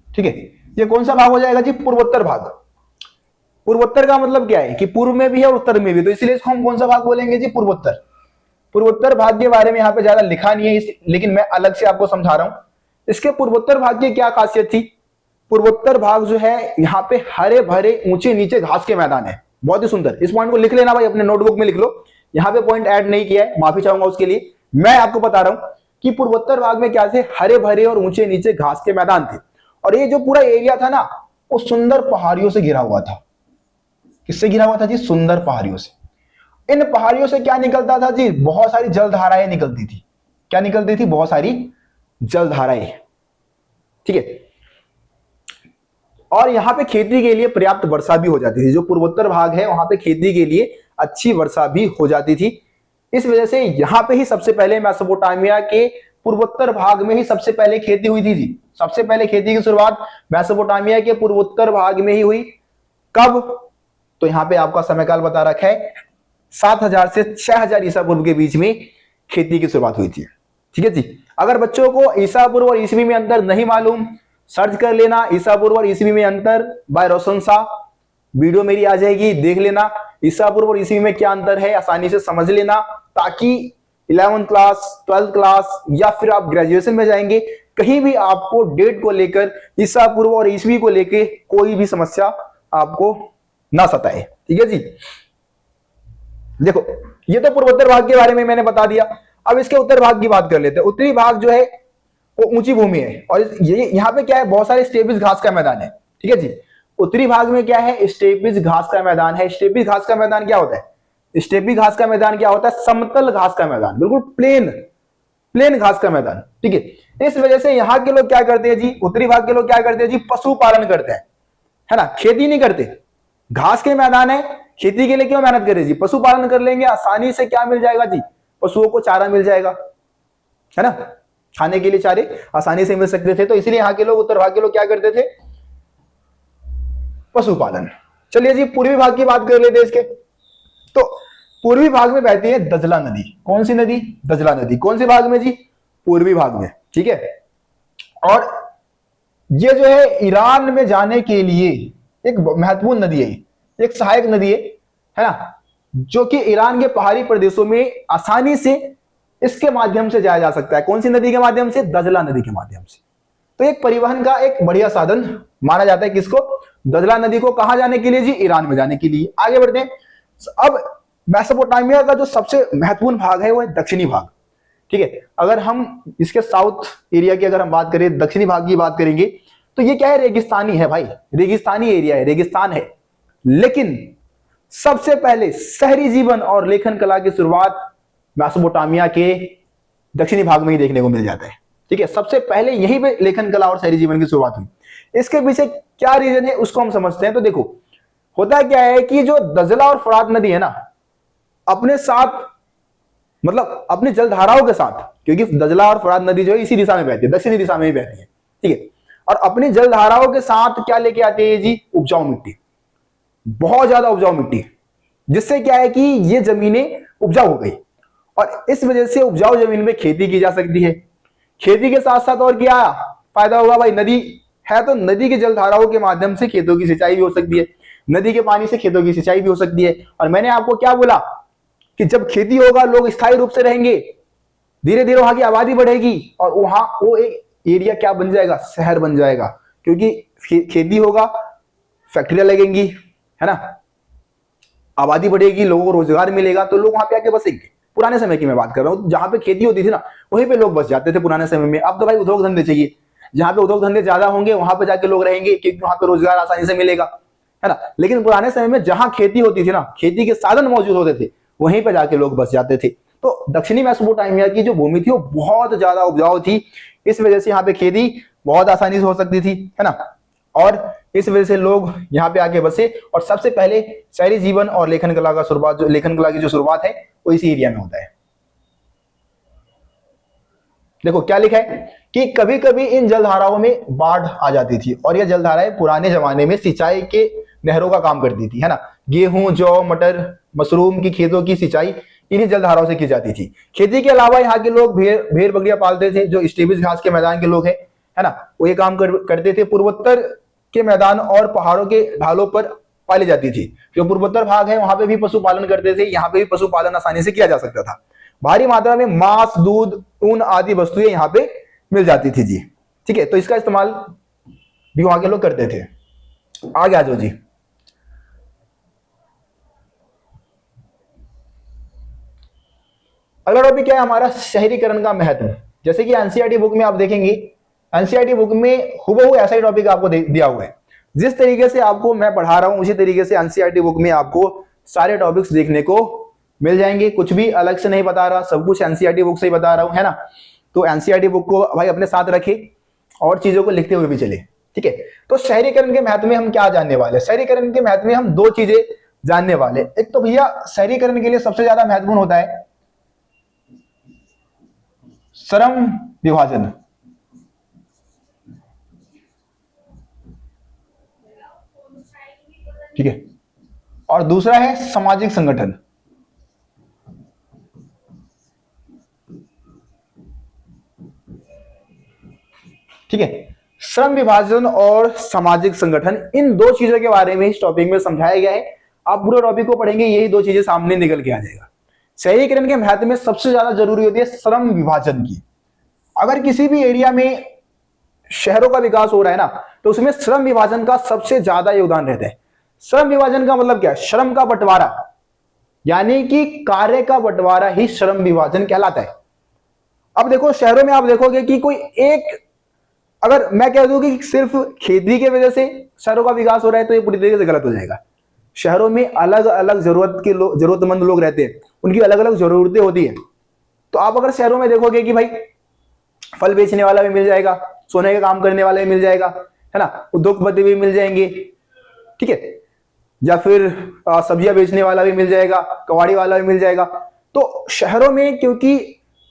ठीक है, ये कौन सा भाग हो जाएगा जी, पूर्वोत्तर भाग। पूर्वोत्तर का मतलब क्या है कि पूर्व में भी है और उत्तर में भी, तो इसलिए इसको हम कौन सा भाग बोलेंगे जी, पूर्वोत्तर। पूर्वोत्तर भाग के बारे में यहाँ पे ज्यादा लिखा नहीं है, लेकिन मैं अलग से आपको समझा रहा हूं। इसके पूर्वोत्तर भाग की क्या खासियत थी। पूर्वोत्तर भाग जो है यहाँ पे हरे भरे ऊंचे नीचे घास के मैदान है, बहुत ही सुंदर। इस पॉइंट को लिख लेना भाई, अपने नोटबुक में लिख लो। यहाँ पे पॉइंट ऐड नहीं किया है, माफी चाहूंगा उसके लिए। मैं आपको बता रहा हूं कि पूर्वोत्तर भाग में क्या थे, हरे भरे और ऊंचे नीचे घास के मैदान थे। और ये जो पूरा एरिया था ना, वो सुंदर पहाड़ियों से घिरा हुआ था। किससे घिरा हुआ था जी, सुंदर पहाड़ियों से। इन पहाड़ियों से क्या निकलता था जी, बहुत सारी जलधाराएं निकलती थी। क्या निकलती थी, बहुत सारी जलधाराएं, ठीक है। और यहां पे खेती के लिए पर्याप्त वर्षा भी हो जाती थी। जो पूर्वोत्तर भाग है वहां पे खेती के लिए अच्छी वर्षा भी हो जाती थी। इस वजह से यहां पे ही सबसे पहले मेसोपोटामिया के पूर्वोत्तर भाग में ही सबसे पहले खेती हुई थी जी। सबसे पहले खेती की शुरुआत मेसोपोटामिया के पूर्वोत्तर भाग में ही हुई। कब, तो यहां पे आपका समय काल बता रखा है, 7000 से 6000 ईसा पूर्व के बीच में खेती की शुरुआत हुई थी, ठीक है जी। अगर बच्चों को ईसा पूर्व और ईसवी में अंतर नहीं मालूम, सर्च कर लेना ईसा पूर्व और ईसवी में अंतर बाय रोशन शाह, वीडियो मेरी आ जाएगी, देख लेना ईसा पूर्व और ईसवी में क्या अंतर है, आसानी से समझ लेना, ताकि 11th क्लास 12th क्लास या फिर आप ग्रेजुएशन में जाएंगे, कहीं भी आपको डेट को लेकर, ईसा पूर्व और ईसवी को लेकर कोई भी समस्या आपको ना सताए, ठीक है जी। देखो ये तो पूर्वोत्तर भाग के बारे में मैंने बता दिया। अब इसके उत्तर भाग की बात कर लेते हैं। उत्तरी भाग जो है वो ऊंची भूमि है, और ये यहाँ पे क्या है, बहुत सारे स्टेपिस घास का मैदान है, ठीक है जी। उत्तरी भाग में क्या है, स्टेपिस घास का मैदान है। स्टेपिस घास का मैदान क्या होता है, स्टेपी घास का मैदान क्या होता है, समतल घास का मैदान, बिल्कुल प्लेन घास का मैदान, ठीक है। इस वजह से यहाँ के लोग क्या करते हैं जी, उत्तरी भाग के लोग क्या करते हैं जी, पशुपालन करते हैं, है ना, खेती नहीं करते। घास के मैदान है, खेती के लिए क्यों मेहनत करें जी, पशुपालन कर लेंगे, आसानी से क्या मिल जाएगा जी, पशुओं को चारा मिल जाएगा, है ना, खाने के लिए चारे आसानी से मिल सकते थे। तो इसलिए यहाँ के लोग, उत्तर भाग के लोग क्या करते थे, पशुपालन। चलिए जी पूर्वी भाग की बात कर लेते हैं इसके। तो पूर्वी भाग में बहती है दजला नदी। कौन सी नदी, दजला नदी। कौन से भाग में जी, पूर्वी भाग में, ठीक है। और ये जो है ईरान में जाने के लिए एक महत्वपूर्ण नदी है, एक सहायक नदी है ना, जो कि ईरान के पहाड़ी प्रदेशों में आसानी से इसके माध्यम से जाया जा सकता है। कौन सी नदी के माध्यम से, दजला नदी के माध्यम से। तो एक परिवहन का एक बढ़िया साधन माना जाता है किसको, दजला नदी को। कहां जाने के लिए जी, ईरान में जाने के लिए। आगे बढ़ते हैं। अब मेसोपोटामिया का जो सबसे महत्वपूर्ण भाग है वो है दक्षिणी भाग, ठीक है। अगर हम इसके साउथ एरिया की अगर हम बात करें, दक्षिणी भाग की बात करेंगे, तो ये क्या है, रेगिस्तानी है भाई, रेगिस्तानी एरिया है, रेगिस्तान है। लेकिन सबसे पहले शहरी जीवन और लेखन कला की शुरुआत मेसोपोटामिया के दक्षिणी भाग में ही देखने को मिल जाता है, ठीक है। सबसे पहले यहीं पे लेखन कला और शहरी जीवन की शुरुआत हुई। इसके पीछे क्या रीजन है उसको हम समझते हैं। तो देखो होता क्या है कि जो दजला और फरात नदी है ना, अपने साथ मतलब अपनी जलधाराओं के साथ, क्योंकि दजला और फरात नदी जो है इसी दिशा में बहती है, दक्षिणी दिशा में ही बहती है, ठीक है। और अपनी जलधाराओं के साथ क्या लेके आती है जी, उपजाऊ मिट्टी, बहुत ज्यादा उपजाऊ मिट्टी, जिससे क्या है कि ये जमीनें उपजाऊ हो गई। और इस वजह से उपजाऊ जमीन में खेती की जा सकती है। खेती के साथ साथ और क्या फायदा होगा भाई, नदी है तो नदी की जलधाराओं के माध्यम से खेतों की सिंचाई भी हो सकती है। नदी के पानी से खेतों की सिंचाई भी हो सकती है। और मैंने आपको क्या बोला कि जब खेती होगा लोग स्थायी रूप से रहेंगे, धीरे धीरे वहां की आबादी बढ़ेगी और वहां वो एक एरिया क्या बन जाएगा, शहर बन जाएगा। क्योंकि खेती होगा, फैक्ट्रियां लगेंगी, है ना, आबादी बढ़ेगी, लोगों को रोजगार मिलेगा, तो लोग वहां पे आके बसेंगे। पुराने समय की मैं बात कर रहा हूँ, जहां पे खेती होती थी ना वहीं पे लोग बस जाते थे पुराने समय में। अब तो भाई उद्योग धंधे चाहिए, जहां पे उद्योग धंधे ज्यादा होंगे वहां पे जाके लोग रहेंगे, क्योंकि वहां पे रोजगार आसानी से मिलेगा, है ना। लेकिन पुराने समय में जहां खेती होती थी ना, खेती के साधन मौजूद होते थे, वहीं पे जाके लोग बस जाते थे। तो दक्षिणी मेसोपोटामिया की जो भूमि थी वो बहुत ज्यादा उपजाऊ थी, इस वजह से यहाँ पे खेती बहुत आसानी से हो सकती थी, है ना। और इस वजह से लोग यहाँ पे आके बसे। और सबसे पहले शहरी जीवन और लेखन कला का शुरुआत, जो लेखन कला की जो शुरुआत है वो इसी एरिया में होता है। देखो क्या लिखा है कि कभी कभी इन जलधाराओं में बाढ़ आ जाती थी, और यह जलधाराएं पुराने जमाने में सिंचाई के नहरों का काम करती थी, है ना। गेहूं, जौ, मटर, मशरूम की खेतों की सिंचाई इन्हीं जलधाराओं से की जाती थी। खेती के अलावा यहाँ के लोग भेड़ बकरियां पालते थे, जो स्टेबिस घास के मैदान के लोग हैं, है ना, वो ये काम करते थे। पूर्वोत्तर के मैदान और पहाड़ों के ढालों पर पाली जाती थी। जो पूर्वोत्तर भाग है वहां पे भी पशुपालन करते थे, यहाँ पे भी पशुपालन आसानी से किया जा सकता था। भारी मात्रा में मांस, दूध, ऊन आदि वस्तुएं यहाँ पे मिल जाती थी जी। ठीक है, तो इसका इस्तेमाल भी वहां के लोग करते थे। आगे आ जाओ जी। अगला टॉपिक क्या है हमारा, शहरीकरण का महत्व। जैसे कि एनसीईआरटी बुक में आप देखेंगे, एनसीईआरटी बुक में हुबहू ऐसा ही टॉपिक आपको दिया हुआ है। जिस तरीके से आपको मैं पढ़ा रहा हूं उसी तरीके से एनसीईआरटी बुक में आपको सारे टॉपिक्स देखने को मिल जाएंगे। कुछ भी अलग से नहीं बता रहा, सब कुछ एनसीईआरटी बुक से ही बता रहा हूं, है ना। तो एनसीईआरटी बुक को भाई अपने साथ रखे और चीजों को लिखते हुए भी चले। ठीक है, तो शहरीकरण के महत्व में हम क्या जानने वाले, शहरीकरण के महत्व में हम दो चीजें जानने वाले। एक तो भैया शहरीकरण के लिए सबसे ज्यादा महत्वपूर्ण होता है श्रम विभाजन। ठीक है, और दूसरा है सामाजिक संगठन। ठीक है, श्रम विभाजन और सामाजिक संगठन, इन दो चीजों के बारे में इस टॉपिक में समझाया गया है। आप पूरे टॉपिक को पढ़ेंगे, यही दो चीजें सामने निकल के आ जाएगा। शहरीकरण के महत्व में सबसे ज्यादा जरूरी होती है श्रम विभाजन की। अगर किसी भी एरिया में शहरों का विकास हो रहा है ना, तो उसमें श्रम विभाजन का सबसे ज्यादा योगदान रहता है। श्रम विभाजन का मतलब क्या है, श्रम का बंटवारा, यानी कि कार्य का बंटवारा ही श्रम विभाजन कहलाता है। अब देखो शहरों में आप देखोगे कि कोई एक, अगर मैं कह दूं कि सिर्फ खेती की वजह से शहरों का विकास हो रहा है तो ये पूरी तरीके से गलत हो जाएगा। शहरों में अलग अलग जरूरतमंद लोग रहते हैं, उनकी अलग अलग जरूरतें होती है। तो आप अगर शहरों में देखोगे कि भाई फल बेचने वाला भी मिल जाएगा, सोने का काम करने वाला भी मिल जाएगा, है ना, उद्योगपति भी मिल जाएंगे, ठीक है, या फिर सब्जियां बेचने वाला भी मिल जाएगा, कबाड़ी वाला भी मिल जाएगा। तो शहरों में क्योंकि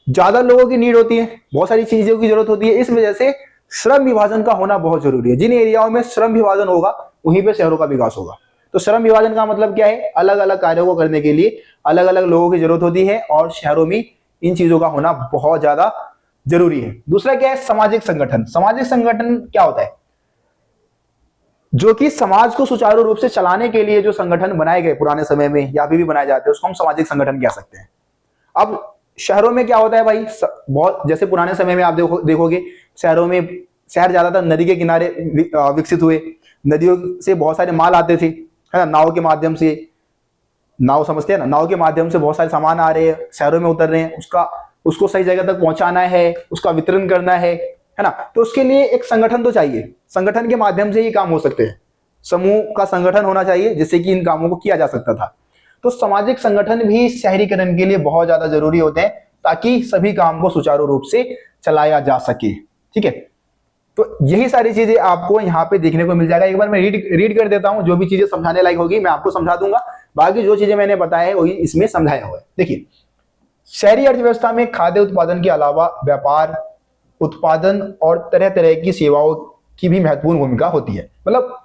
ज्यादा लोगों की नीड होती है, बहुत सारी चीजों की जरूरत होती है, इस वजह से श्रम विभाजन का होना बहुत जरूरी है। जिन एरियाओं में श्रम विभाजन होगा वहीं पे शहरों का विकास होगा। तो श्रम विभाजन का मतलब क्या है, अलग अलग कार्यों को करने के लिए अलग अलग लोगों की जरूरत होती है, और शहरों में इन चीजों का होना बहुत ज्यादा जरूरी है। दूसरा क्या है, सामाजिक संगठन। सामाजिक संगठन क्या होता है, जो कि समाज को सुचारू रूप से चलाने के लिए जो संगठन बनाए गए पुराने समय में या अभी भी बनाए जाते हैं, उसको हम सामाजिक संगठन कह सकते हैं। अब शहरों में क्या होता है भाई, बहुत जैसे पुराने समय में आप देखोगे शहरों में, शहर ज्यादातर नदी के किनारे विकसित हुए, नदियों से बहुत सारे माल आते थे, है ना, नाव के माध्यम से, नाव समझते हैं ना, नाव के माध्यम से बहुत सारे सामान आ रहे हैं, शहरों में उतर रहे हैं, उसको सही जगह तक पहुंचाना है, उसका वितरण करना है ना। तो उसके लिए एक संगठन तो चाहिए, संगठन के माध्यम से ही काम हो सकते हैं, समूह का संगठन होना चाहिए जिससे कि इन कामों को किया जा सकता था। तो सामाजिक संगठन भी शहरीकरण के लिए बहुत ज्यादा जरूरी होते हैं, ताकि सभी काम को सुचारू रूप से चलाया जा सके। ठीक है, तो यही सारी चीजें आपको यहाँ पे देखने को मिल जाएगा। एक बार मैं रीड कर देता हूं, जो भी चीजें समझाने लायक होगी मैं आपको समझा दूंगा, बाकी जो चीजें मैंने बताया है वही इसमें समझाया हुआ है। देखिए, शहरी अर्थव्यवस्था में खाद्य उत्पादन के अलावा व्यापार, उत्पादन और तरह तरह की सेवाओं की भी महत्वपूर्ण भूमिका होती है। मतलब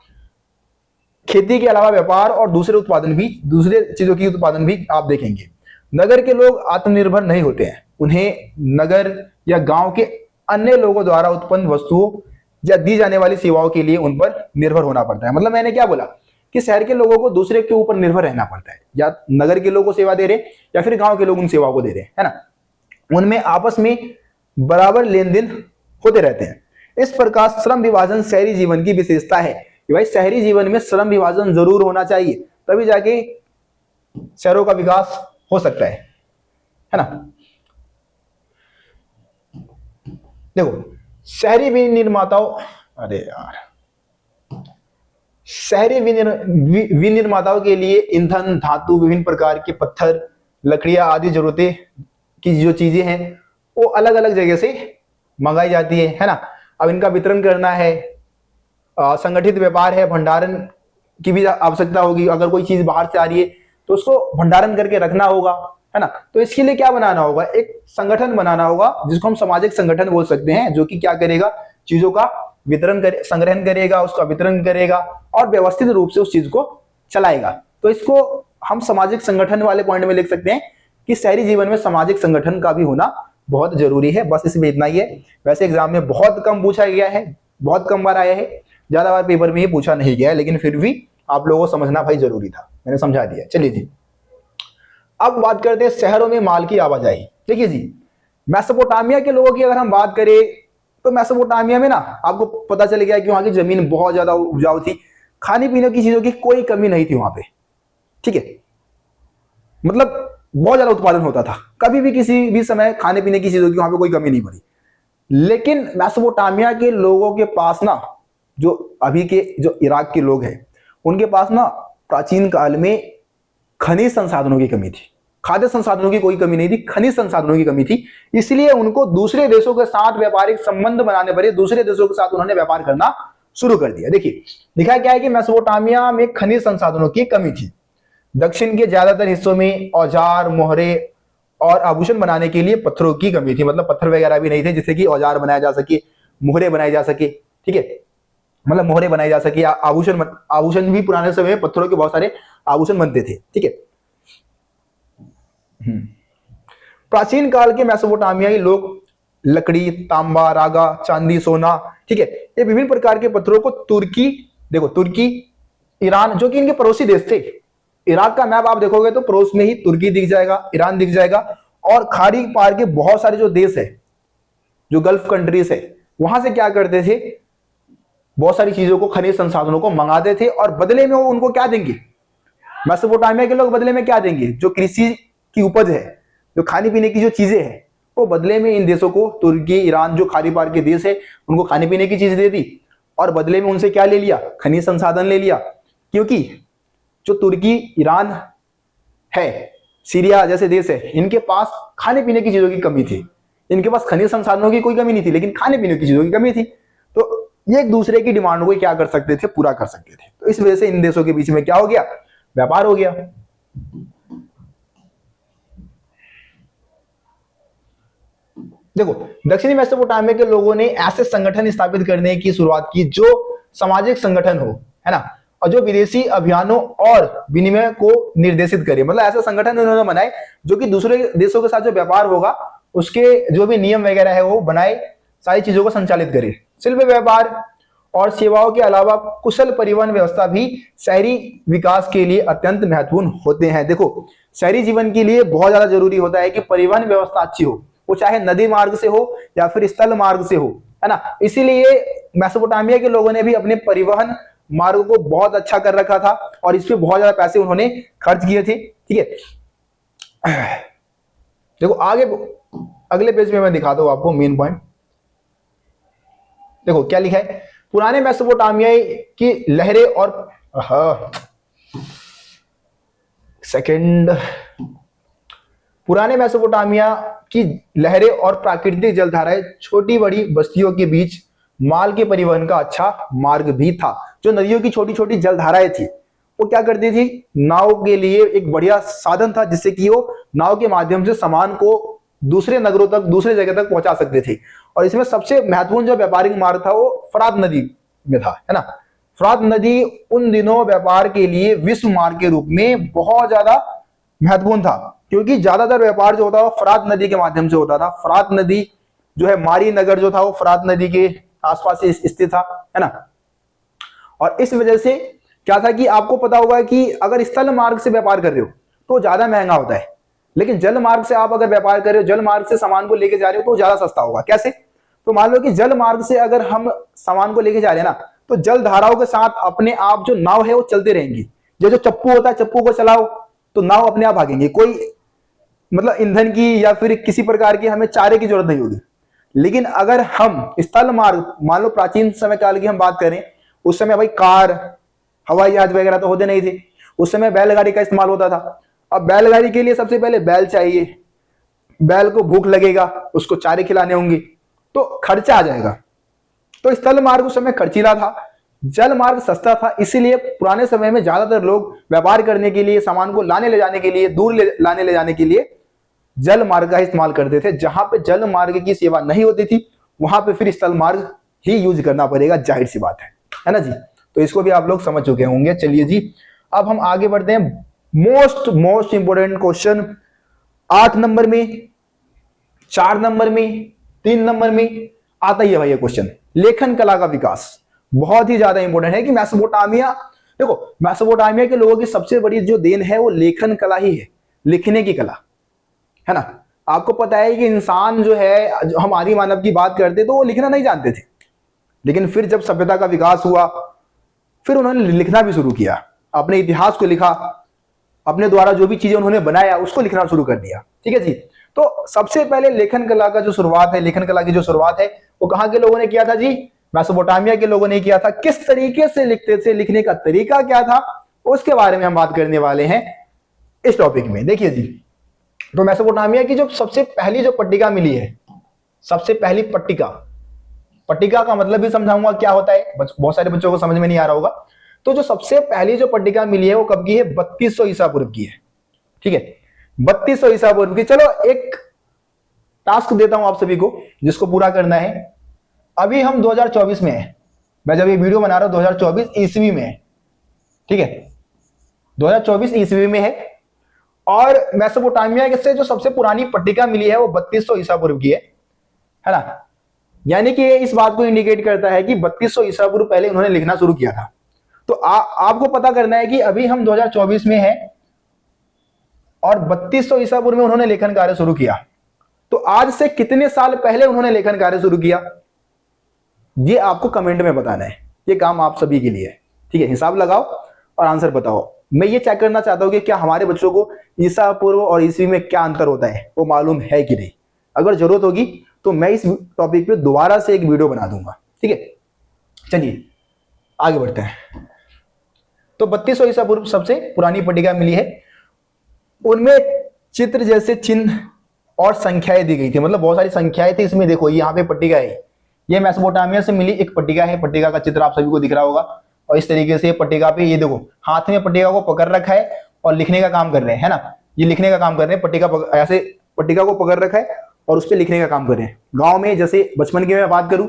खेती के अलावा व्यापार और दूसरे चीजों की उत्पादन भी आप देखेंगे। नगर के लोग आत्मनिर्भर नहीं होते हैं, उन्हें नगर या गांव के अन्य लोगों द्वारा उत्पन्न वस्तुओं या दी जाने वाली सेवाओं के लिए उन पर निर्भर होना पड़ता है। मतलब मैंने क्या बोला कि शहर के लोगों को दूसरे के ऊपर निर्भर रहना पड़ता है, या नगर के लोगों को सेवा दे रहे या फिर गांव के लोग उन सेवाओं को दे रहे हैं, है ना, उनमें आपस में बराबर लेन देन होते रहते हैं। इस प्रकार श्रम विभाजन शहरी जीवन की विशेषता है कि भाई शहरी जीवन में श्रम विभाजन जरूर होना चाहिए, तभी जाके शहरों का विकास हो सकता है ना। देखो शहरी विनिर्माताओं, अरे यार, शहरी विनिर्माताओं के लिए ईंधन, धातु, विभिन्न प्रकार के पत्थर, लकड़ियां आदि जरूरतें की जो चीजें हैं वो अलग अलग जगह से मंगाई जाती है ना। अब इनका वितरण करना है, संगठित व्यापार है, भंडारण की भी आवश्यकता होगी। अगर कोई चीज बाहर से आ रही है तो उसको भंडारण करके रखना होगा, है ना। तो इसके लिए क्या बनाना होगा, एक संगठन बनाना होगा जिसको हम सामाजिक संगठन बोल सकते हैं, जो कि क्या करेगा, चीजों का वितरण करे, संग्रहण करेगा, उसका वितरण करेगा और व्यवस्थित रूप से उस चीज को चलाएगा। तो इसको हम सामाजिक संगठन वाले पॉइंट में लिख सकते हैं कि शहरी जीवन में सामाजिक संगठन का भी होना बहुत जरूरी है। बस इसमें इतना ही है। वैसे एग्जाम में बहुत कम पूछा गया है, बहुत कम बार आया है, ज्यादा बार पेपर में ही पूछा नहीं गया है, लेकिन फिर भी आप लोगों को समझना भाई जरूरी था, मैंने समझा दिया। चलिए जी, अब बात करते हैं शहरों में माल की आवाजाही। देखिए जी, मेसोपोटामिया के लोगों की अगर हम बात करें तो मेसोपोटामिया में ना आपको पता चल गया कि वहां की जमीन बहुत ज्यादा उपजाऊ थी, खाने पीने की चीजों की कोई कमी नहीं थी वहां पे, ठीक है, मतलब बहुत ज्यादा उत्पादन होता था, कभी भी किसी भी समय खाने पीने की चीजों की वहां पे कोई कमी नहीं पड़ी। लेकिन मेसोपोटामिया के लोगों के पास ना, जो अभी के जो इराक के लोग हैं, उनके पास ना प्राचीन काल में खनिज संसाधनों की कमी थी। खाद्य संसाधनों की कोई कमी नहीं थी, खनिज संसाधनों की कमी थी। इसलिए उनको दूसरे देशों के साथ व्यापारिक संबंध बनाने पड़े, दूसरे देशों के साथ उन्होंने व्यापार करना शुरू कर दिया। देखिए लिखा क्या है कि मेसोपोटामिया में खनिज संसाधनों की कमी थी। दक्षिण के ज्यादातर हिस्सों में औजार, मोहरे और आभूषण बनाने के लिए पत्थरों की कमी थी, मतलब पत्थर वगैरह भी नहीं थे जिससे कि औजार बनाया जा सके, मोहरे बनाए जा सके, ठीक है, मतलब मोहरे बनाए जा सके, आभूषण भी पुराने समय में पत्थरों के बहुत सारे आभूषण बनते थे, ठीक है। प्राचीन काल के मेसोपोटामियाई लोग लकड़ी, तांबा, रागा, चांदी, सोना, ठीक है, ये विभिन्न प्रकार के पत्थरों को तुर्की, देखो तुर्की, ईरान, जो कि इनके पड़ोसी देश थे। इराक का मैप आप देखोगे तो पड़ोस में ही तुर्की दिख जाएगा, ईरान दिख जाएगा, और खाड़ी पार के बहुत सारे जो देश है, जो गल्फ कंट्रीज है, वहां से क्या करते थे, बहुत सारी चीजों को, खनिज संसाधनों को मंगाते थे और बदले में वो उनको क्या देंगे, मेसोपोटामिया के लोग बदले में क्या देंगे, जो कृषि की उपज है, जो खाने पीने की जो चीजें हैं, वो बदले में इन देशों को, तुर्की, ईरान, जो खाड़ी पार के देश है, उनको खाने पीने की चीज दे दी और बदले में उनसे क्या ले लिया, खनिज संसाधन ले लिया। क्योंकि जो तुर्की, ईरान है, सीरिया जैसे देश है, इनके पास खाने पीने की चीजों की कमी थी, इनके पास खनिज संसाधनों की कोई कमी नहीं थी, लेकिन खाने पीने की चीजों की कमी थी। तो ये एक दूसरे की डिमांड को क्या कर सकते थे, पूरा कर सकते थे। तो इस वजह से इन देशों के बीच में क्या हो गया, व्यापार हो गया। देखो दक्षिणी मेसोपोटामिया के लोगों ने ऐसे संगठन स्थापित करने की शुरुआत की जो सामाजिक संगठन हो, है ना, और जो विदेशी अभियानों और विनिमय को निर्देशित करे। मतलब ऐसे संगठन उन्होंने बनाए जो कि दूसरे देशों के साथ जो व्यापार होगा उसके जो भी नियम वगैरह है वो बनाए, सारी चीजों को संचालित करे। शिल्प व्यापार और सेवाओं के अलावा कुशल परिवहन व्यवस्था भी शहरी विकास के लिए अत्यंत महत्वपूर्ण होते हैं। देखो शहरी जीवन के लिए बहुत ज्यादा जरूरी होता है कि परिवहन व्यवस्था अच्छी हो, वो चाहे नदी मार्ग से हो या फिर स्थल मार्ग से हो, है ना। इसीलिए मेसोपोटामिया के लोगों ने भी अपने परिवहन मार्ग को बहुत अच्छा कर रखा था और इस पे बहुत ज्यादा पैसे उन्होंने खर्च किए थे, ठीक है। देखो आगे अगले पेज में मैं दिखाता हूं आपको मेन पॉइंट। देखो क्या लिखा है, पुराने मेसोपोटामिया की लहरें और पुराने मेसोपोटामिया की लहरें और प्राकृतिक जलधाराएं छोटी बड़ी बस्तियों के बीच माल के परिवहन का अच्छा मार्ग भी था। जो नदियों की छोटी छोटी जलधाराएं थी वो क्या करती थी, नाव के लिए एक बढ़िया साधन था जिससे कि वो नाव के माध्यम से सामान को दूसरे नगरों तक, दूसरे जगह तक पहुंचा सकते थे। और इसमें सबसे महत्वपूर्ण जो व्यापारिक मार्ग था वो फरात नदी में था, है ना। फरात नदी उन दिनों व्यापार के लिए विश्व मार्ग के रूप में बहुत ज्यादा महत्वपूर्ण था, क्योंकि ज्यादातर व्यापार जो होता वो फरात नदी के माध्यम से होता था। फरात नदी जो है, मारी नगर जो था वो फरात नदी के आसपास स्थित था, है ना। और इस वजह से क्या था कि आपको पता होगा कि अगर स्थल मार्ग से व्यापार कर रहे हो तो ज्यादा महंगा होता है, लेकिन जल मार्ग से आप अगर व्यापार कर रहे हो, जल मार्ग से सामान को लेके जा रहे हो तो ज्यादा सस्ता होगा। कैसे? तो मान लो कि जल मार्ग से अगर हम सामान को लेके जा रहे हैं ना, तो जल धाराओं के साथ अपने आप जो नाव है वो चलते रहेंगी। जो चप्पू होता है, चप्पू को चलाओ तो नाव अपने आप भागेंगे, कोई मतलब ईंधन की या फिर किसी प्रकार की हमें चारे की जरूरत नहीं होगी। लेकिन अगर हम स्थल मार्ग, मान लो प्राचीन समय काल की हम बात करें, उस समय भाई कार, हवाई जहाज वगैरह तो होते नहीं थे, उस समय बैलगाड़ी का इस्तेमाल होता था। अब बैलगाड़ी के लिए सबसे पहले बैल चाहिए, बैल को भूख लगेगा, उसको चारे खिलाने होंगे, तो खर्चा आ जाएगा। तो स्थल मार्ग उस समय खर्चीला था, जल मार्ग सस्ता था, इसीलिए पुराने समय में ज्यादातर लोग व्यापार करने के लिए, सामान को लाने ले जाने के लिए, लाने ले जाने के लिए जल मार्ग का इस्तेमाल करते थे। जहां पे जल मार्ग की सेवा नहीं होती थी वहां पे फिर स्थल मार्ग ही यूज करना पड़ेगा, जाहिर सी बात है ना जी। तो इसको भी आप लोग समझ चुके होंगे। चलिए जी, अब हम आगे बढ़ते हैं। मोस्ट इंपोर्टेंट क्वेश्चन 8 नंबर में, 4 नंबर में, 3 नंबर में आता ही है भाई ये क्वेश्चन, लेखन कला का विकास। बहुत ही ज्यादा इंपोर्टेंट है कि मेसोपोटामिया, देखो मेसोपोटामिया के लोगों की सबसे बड़ी जो देन है वो लेखन कला ही है, लिखने की कला, है ना। आपको पता है कि इंसान जो है, जो हम आदि मानव की बात करते तो वो लिखना नहीं जानते थे, लेकिन फिर जब सभ्यता का विकास हुआ फिर उन्होंने लिखना भी शुरू किया, अपने इतिहास को लिखा, अपने द्वारा जो भी चीजें उन्होंने बनाया उसको लिखना शुरू कर दिया। ठीक है जी। तो सबसे पहले लेखन कला का जो शुरुआत है, लेखन कला की जो शुरुआत है वो कहां के लोगों ने किया था जी? मेसोपोटामिया के लोगों ने किया था। किस तरीके से लिखते थे, लिखने का तरीका क्या था, उसके बारे में हम बात करने वाले हैं इस टॉपिक में। देखिए जी, तो मेसोपोटामिया की जो सबसे पहली जो पट्टिका मिली है, सबसे पहली पट्टिका, पट्टिका का मतलब भी समझाऊंगा क्या होता है, बहुत सारे बच्चों को समझ में नहीं आ रहा होगा। तो जो सबसे पहली जो पट्टिका मिली है वो कब की है? 3200 ईसा पूर्व की है। ठीक है, 3200 ईसा पूर्व की। चलो एक टास्क देता हूं आप सभी को जिसको पूरा करना है। अभी हम 2024 में है, मैं जब ये वीडियो बना रहा हूं 2024 ईस्वी में है। ठीक है, 2024 ईस्वी में है, और मेसोपोटामिया से जो सबसे पुरानी पट्टिका मिली है वो 3200 ईसा पूर्व की है ना। यानी कि ये इस बात को इंडिकेट करता है कि 3200 ईसा पूर्व पहले उन्होंने लिखना शुरू किया था। तो आपको पता करना है कि अभी हम 2024 में हैं और 3200 ईसा पूर्व में उन्होंने लेखन कार्य शुरू किया। तो आज से कितने साल पहले उन्होंने लेखन कार्य शुरू किया, ये आपको कमेंट में बताना है। ये काम आप सभी के लिए है। ठीक है, हिसाब लगाओ और आंसर बताओ। मैं ये चेक करना चाहता हूं कि क्या हमारे बच्चों को ईसा पूर्व और ईस्वी में क्या अंतर होता है वो मालूम है कि नहीं। अगर जरूरत होगी तो मैं इस टॉपिक पे दोबारा से एक वीडियो बना दूंगा। ठीक है, चलिए आगे बढ़ते हैं। तो 3200 ईसा पूर्व सबसे पुरानी पट्टिका मिली है, उनमें चित्र जैसे चिन्ह और संख्याएं दी गई थी, मतलब बहुत सारी संख्याएं थी इसमें। देखो यहाँ पे पट्टिका है, ये मेसोपोटामिया से मिली एक पट्टिका है। पट्टिका का चित्र आप सभी को दिख रहा होगा, और इस तरीके से पट्टिका पे ये देखो हाथ में पट्टिका को पकड़ रखा है और लिखने का काम कर रहे हैं, है ना। ये लिखने का काम कर रहे हैं, पट्टिका ऐसे पट्टिका को पकड़ रखा है और उस पर लिखने का काम कर रहे हैं। गाँव में जैसे बचपन की मैं बात करूं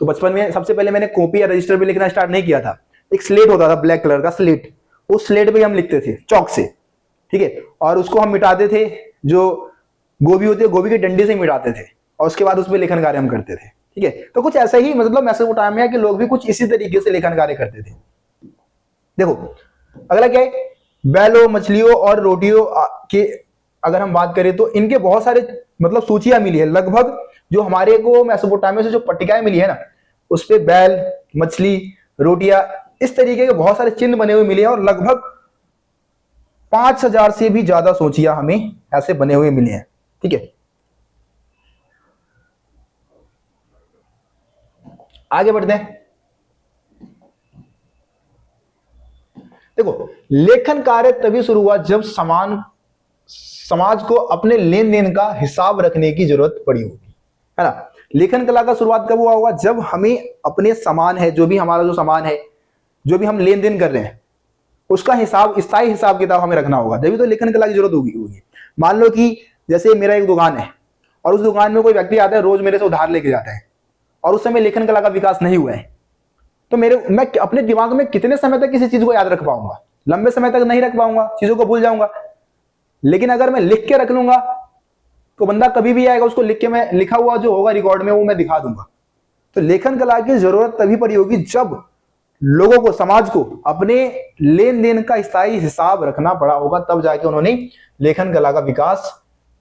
तो बचपन में सबसे पहले मैंने कॉपी या रजिस्टर पे लिखना स्टार्ट नहीं किया था। एक स्लेट होता था, ब्लैक कलर का स्लेट, उस स्लेट पे हम लिखते थे चौक से। ठीक है, और उसको हम मिटाते थे, जो गोभी होती है गोभी के डंडे से मिटाते थे, और उसके बाद उस पर लेखन कार्य हम करते थे। ठीक है, तो कुछ ऐसा ही, मतलब मेसोपोटामिया के लोग भी कुछ इसी तरीके से लेखन कार्य करते थे। देखो अगला क्या है, बैलों, मछलियों और रोटियों के अगर हम बात करें तो इनके बहुत सारे मतलब सूचियां मिली है। लगभग जो हमारे को मेसोपोटामिया से जो पट्टिकाएं मिली है ना, उस पे बैल, मछली, रोटियां, इस तरीके के बहुत सारे चिन्ह बने हुए मिले हैं, और लगभग 5000 से भी ज्यादा सूचियां हमें ऐसे बने हुए मिले हैं। ठीक है, आगे बढ़ते हैं। देखो लेखन कार्य तभी शुरू हुआ जब समाज को अपने लेन देन का हिसाब रखने की जरूरत पड़ी होगी, है ना। लेखन कला का शुरुआत कब हुआ होगा? जब हमें अपने सामान है, जो भी हमारा जो सामान है, जो भी हम लेन देन कर रहे हैं, उसका हिसाब, स्थायी हिसाब किताब हमें रखना होगा, तभी तो लेखन कला की जरूरत होगी। मान लो कि जैसे मेरा एक दुकान है और उस दुकान में कोई व्यक्ति आता है, रोज मेरे से उधार लेके जाता है, और उस समय लेखन कला का विकास नहीं हुआ है, तो मैं अपने दिमाग में कितने समय तक किसी चीज को याद रख पाऊंगा? लंबे समय तक नहीं रख पाऊंगा, चीजों को भूल जाऊंगा। लेकिन अगर मैं लिख के रख लूंगा तो बंदा कभी भी आएगा, उसको लिख के, मैं लिखा हुआ जो होगा रिकॉर्ड में वो मैं दिखा दूंगा। तो लेखन कला की जरूरत तभी पड़ी होगी जब लोगों को, समाज को अपने लेन देन का स्थायी हिसाब रखना पड़ा होगा, तब जाके उन्होंने लेखन कला का विकास